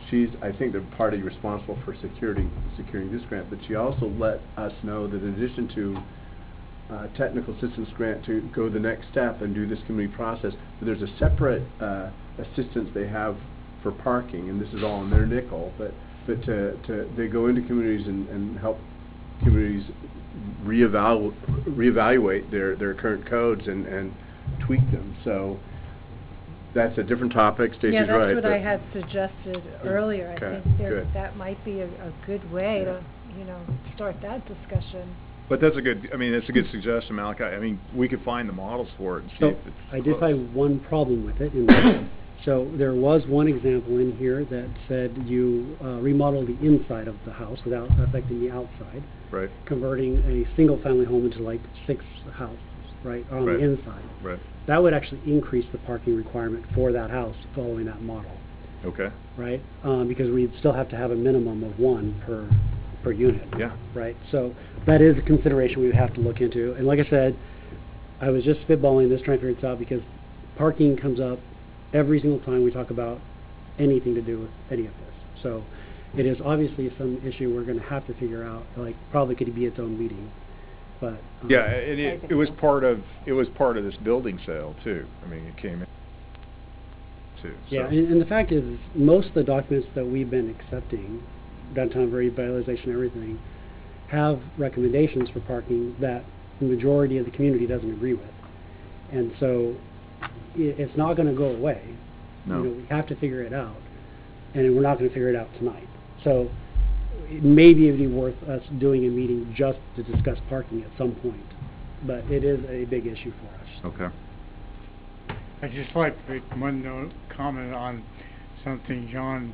she's, I think, the party responsible for securing this grant. But she also let us know that in addition to technical assistance grant to go the next step and do this community process, that there's a separate assistance they have for parking, and this is all in their nickel. But they go into communities and help communities reevaluate their current codes and tweak them. So that's a different topic. Stacy's right. Yeah, that's what I had suggested earlier. Okay, I think good. that might be a good way to, start that discussion. But that's a good suggestion, Malachi. I mean, we could find the models for it and see So if it's I did close. find one problem with it. In that so there was one example in here that said you remodel the inside of the house without affecting the outside. Right. Converting a single-family home into like 6 houses, right, on Right. the inside. Right. That would actually increase the parking requirement for that house following that model, Okay. right? Because we'd still have to have a minimum of 1 per unit. Yeah. Right. So that is a consideration we would have to look into. And like I said, I was just spitballing this, trying to figure this out, because parking comes up every single time we talk about anything to do with any of this. So it is obviously some issue we're going to have to figure out. Like, probably could be its own meeting. But Yeah, it was part of this building sale too. I mean, it came in too. Yeah, so. and the fact is, most of the documents that we've been accepting, downtown revitalization, everything, have recommendations for parking that the majority of the community doesn't agree with. And so it's not going to go away. No. We have to figure it out. and we're not going to figure it out tonight. So maybe it would be worth us doing a meeting just to discuss parking at some point, but it is a big issue for us. Okay. I'd just like to make one comment on something John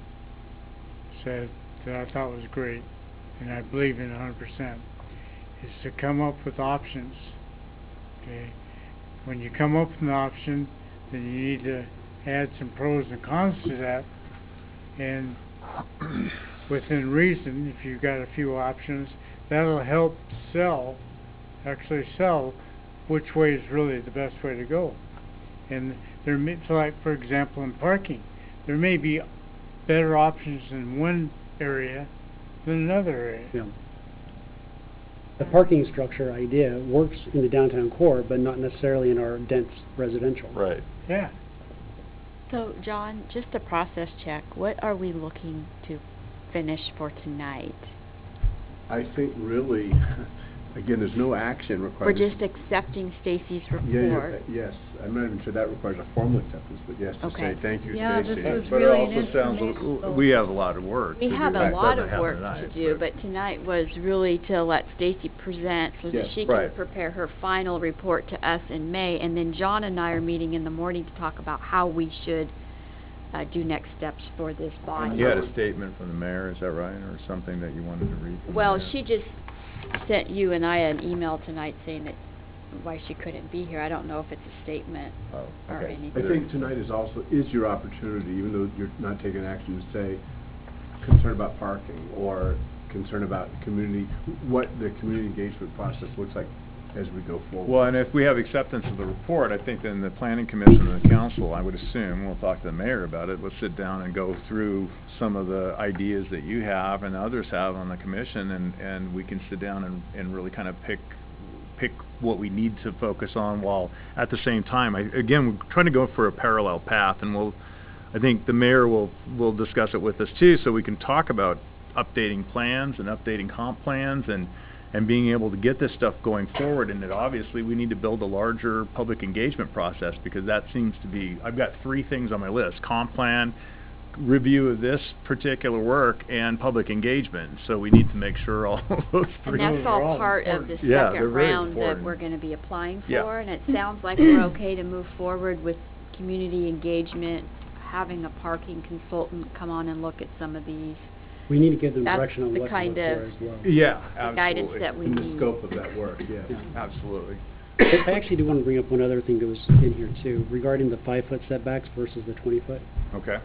said that I thought was great, and I believe in 100%, is to come up with options. Okay? When you come up with an option, then you need to add some pros and cons to that, and within reason, if you've got a few options, that'll help actually sell which way is really the best way to go. And there may, so like for example in parking, there may be better options in one area than another area. Yeah. The parking structure idea works in the downtown core, but not necessarily in our dense residential. Right. Yeah. So, John, just a process check. What are we looking to finish for tonight? I think really, again, there's no action required. We're just accepting Stacy's report. Yeah, yes. I'm not even sure that requires a formal acceptance, but yes, to Okay. say thank you, Yeah, Stacy. this was But really it an also sounds informational- we have a lot of work. We to have do. a That lot doesn't of happen work tonight, to do, but tonight was really to let Stacy present so that Yes, she can right. prepare her final report to us in May, and then John and I are meeting in the morning to talk about how we should do next steps for this body. You had a statement from the mayor, is that right, or something that you wanted to read from the Well, mayor? she just sent you and I an email tonight saying that why she couldn't be here. I don't know if it's a statement or okay. anything. I think tonight is your opportunity, even though you're not taking action, to say concern about parking or concern about community, what the community engagement process looks like as we go forward. Well, and if we have acceptance of the report, I think then the planning commission and the council, I would assume, we'll talk to the mayor about it, we'll sit down and go through some of the ideas that you have and others have on the commission, and we can sit down and really kind of pick what we need to focus on, while at the same time, again, we're trying to go for a parallel path, and I think the mayor will discuss it with us too, so we can talk about updating plans and updating comp plans and being able to get this stuff going forward. And that obviously we need to build a larger public engagement process, because that seems to be, I've got 3 things on my list: comp plan, review of this particular work, and public engagement. So we need to make sure all those 3 And that's all part of the Yeah, they're second very round that important. we're going to be applying Yeah. for, and it sounds like we're okay to move forward with community engagement, having a parking consultant come on and look at some of these. We need to give them That's direction on the what to kind look for of as well. Yeah, the guidance absolutely. that we In need. the scope of that work, yes. Yeah. Absolutely. I actually do want to bring up one other thing that was in here too, regarding the 5-foot setbacks versus the 20-foot. Okay.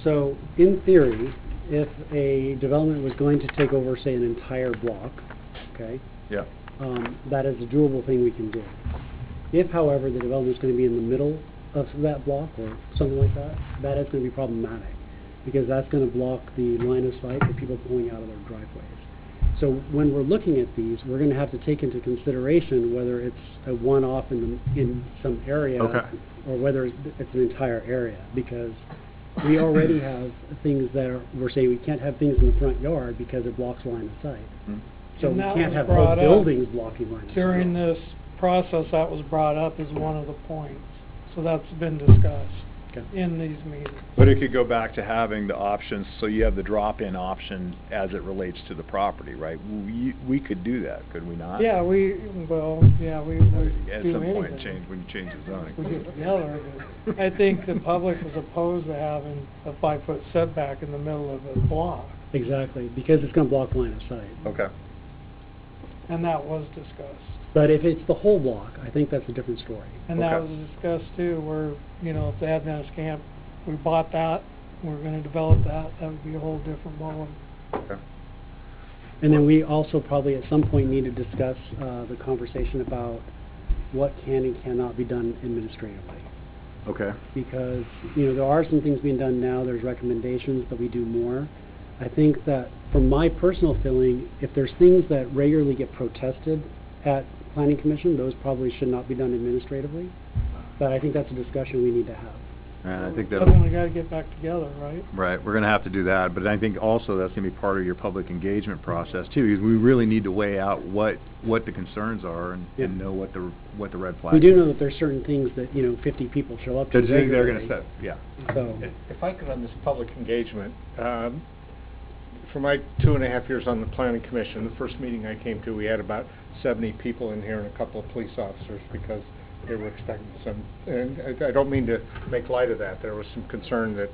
So, in theory, if a development was going to take over, say, an entire block, okay, Yeah. that is a doable thing we can do. If, however, the development is going to be in the middle of that block or something like that, that is going to be problematic, because that's going to block the line of sight for people pulling out of their driveways. So when we're looking at these, we're going to have to take into consideration whether it's a one-off in some area, Okay. or whether it's an entire area, because we already have things that we're saying we can't have things in the front yard because it blocks line of sight. Hmm. So And we that can't was have whole brought up buildings blocking line of sight. During this process, that was brought up as one of the points. So that's been discussed in these meetings. But it could go back to having the options, so you have the drop-in option as it relates to the property, right? We could do that, could we not? Yeah, we do At some point, anything. when you change the zoning. We get together, but I think the public was opposed to having a 5-foot setback in the middle of a block, Exactly, because it's going to block line of sight. Okay. and that was discussed. But if it's the whole block, I think that's a different story. And that was discussed too, where, if the Adventist camp, we bought that, we're gonna develop that would be a whole different ballgame. Okay. And then we also probably at some point need to discuss the conversation about what can and cannot be done administratively. Okay. Because, there are some things being done now, there's recommendations that we do more. I think that, from my personal feeling, if there's things that regularly get protested at Planning Commission, those probably should not be done administratively. But I think that's a discussion we need to have. And I think That's that'll... when we gotta get back together, right? Right, we're gonna have to do that, but I think also that's gonna be part of your public engagement process too, because we really need to weigh out what the concerns are and know what the red flags are. We do know that there's certain things that, 50 people show up to They're gonna regularly. set, yeah. So, If I could on this public engagement, for my 2.5 years on the planning commission, the first meeting I came to, we had about 70 people in here and a couple of police officers because they were expecting some, and I don't mean to make light of that. There was some concern that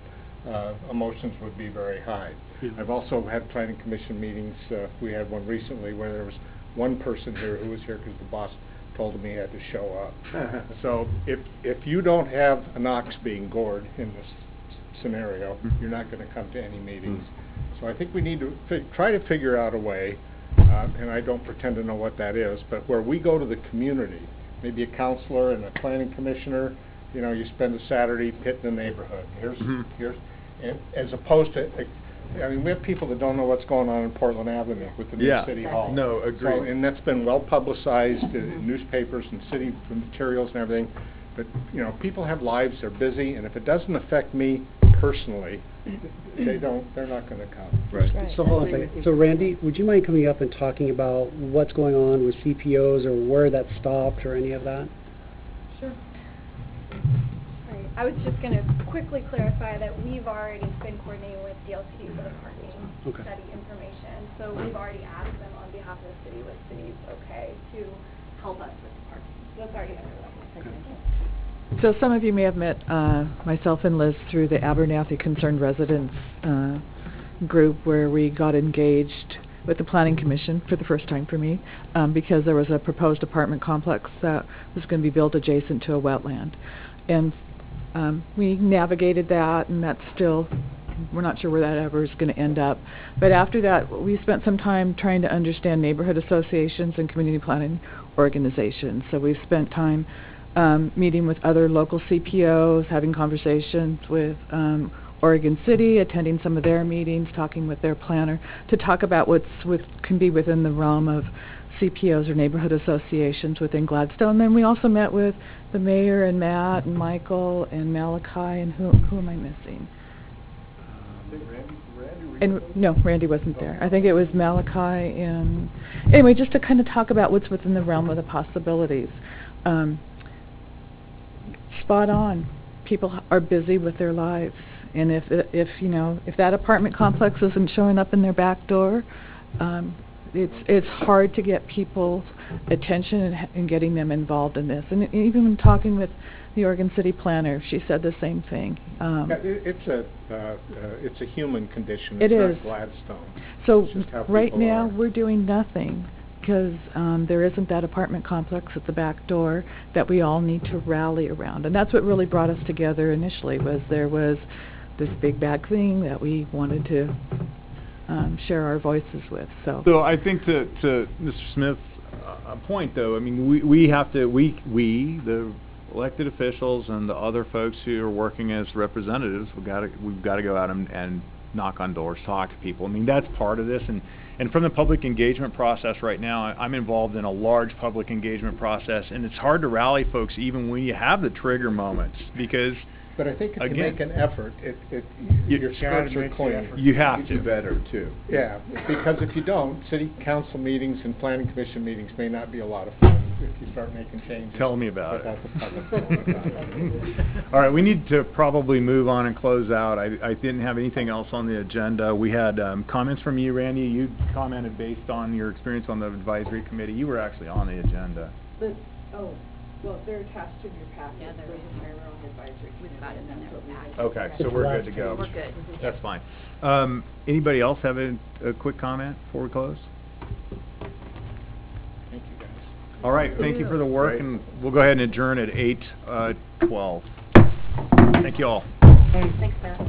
emotions would be very high. I've also had planning commission meetings. We had one recently where there was one person here who was here because the boss told him he had to show up. So if you don't have an ox being gored in this scenario, you're not going to come to any meetings. So I think we need to try to figure out a way, and I don't pretend to know what that is, but where we go to the community, maybe a counselor and a planning commissioner, you spend a Saturday hitting the neighborhood. Here's, and as opposed to, I mean, we have people that don't know what's going on in Portland Avenue with the new city hall. No, agreed. So, and that's been well publicized in newspapers and city materials and everything. But people have lives; they're busy, and if it doesn't affect me personally, they're not going to come. Right. So hold on a second. So Randy, would you mind coming up and talking about what's going on with CPOs or where that stopped or any of that? Sure. Right. I was just going to quickly clarify that we've already been coordinating with DLT for the parking study information. So we've already asked them on behalf of the city with cities to help us with the parking. So that's already underway. So some of you may have met myself and Liz through the Abernathy Concerned Residents group where we got engaged with the Planning Commission for the first time for me because there was a proposed apartment complex that was going to be built adjacent to a wetland. And we navigated that, and that's still, we're not sure where that ever is going to end up. But after that, we spent some time trying to understand neighborhood associations and community planning organizations. So we've spent time meeting with other local CPOs, having conversations with Oregon City, attending some of their meetings, talking with their planner to talk about can be within the realm of CPOs or neighborhood associations within Gladstone. Then we also met with the mayor and Matt and Michael and Malachi and who am I missing? And no, Randy wasn't there. I think it was Malachi and anyway, just to kind of talk about what's within the realm of the possibilities. Spot on. People are busy with their lives, and if that apartment complex isn't showing up in their back door, it's hard to get people's attention and getting them involved in this. And even when talking with the Oregon City planner, she said the same thing. It's a human condition. It is. Not Gladstone. So it's just how right people now are. we're doing nothing because there isn't that apartment complex at the back door that we all need to rally around. And that's what really brought us together initially, was there was this big bad thing that we wanted to share our voices with. So I think to Mr. Smith's point, though, I mean, we have to, the elected officials and the other folks who are working as representatives, we've got to go out and knock on doors, talk to people. I mean, that's part of this. And from the public engagement process right now, I'm involved in a large public engagement process, and it's hard to rally folks even when you have the trigger moments, because But I think if again, you make an effort, your scripts are clean. You have to. do better, too. Yeah, because if you don't, city council meetings and planning commission meetings may not be a lot of fun if you start making changes. Tell me about without it. the public knowing about it. All right, we need to probably move on and close out. I didn't have anything else on the agenda. We had comments from you, Randy. You commented based on your experience on the advisory committee. You were actually on the agenda. Well, they're attached to your packet. Yeah, they're on advisory. We've got it in their packet. Okay, so we're good to go. We're good. That's fine. Anybody else have a quick comment before we close? Thank you, guys. All right, thank you for the work, and we'll go ahead and adjourn at 8:12. Thank you all. Thanks, Matt.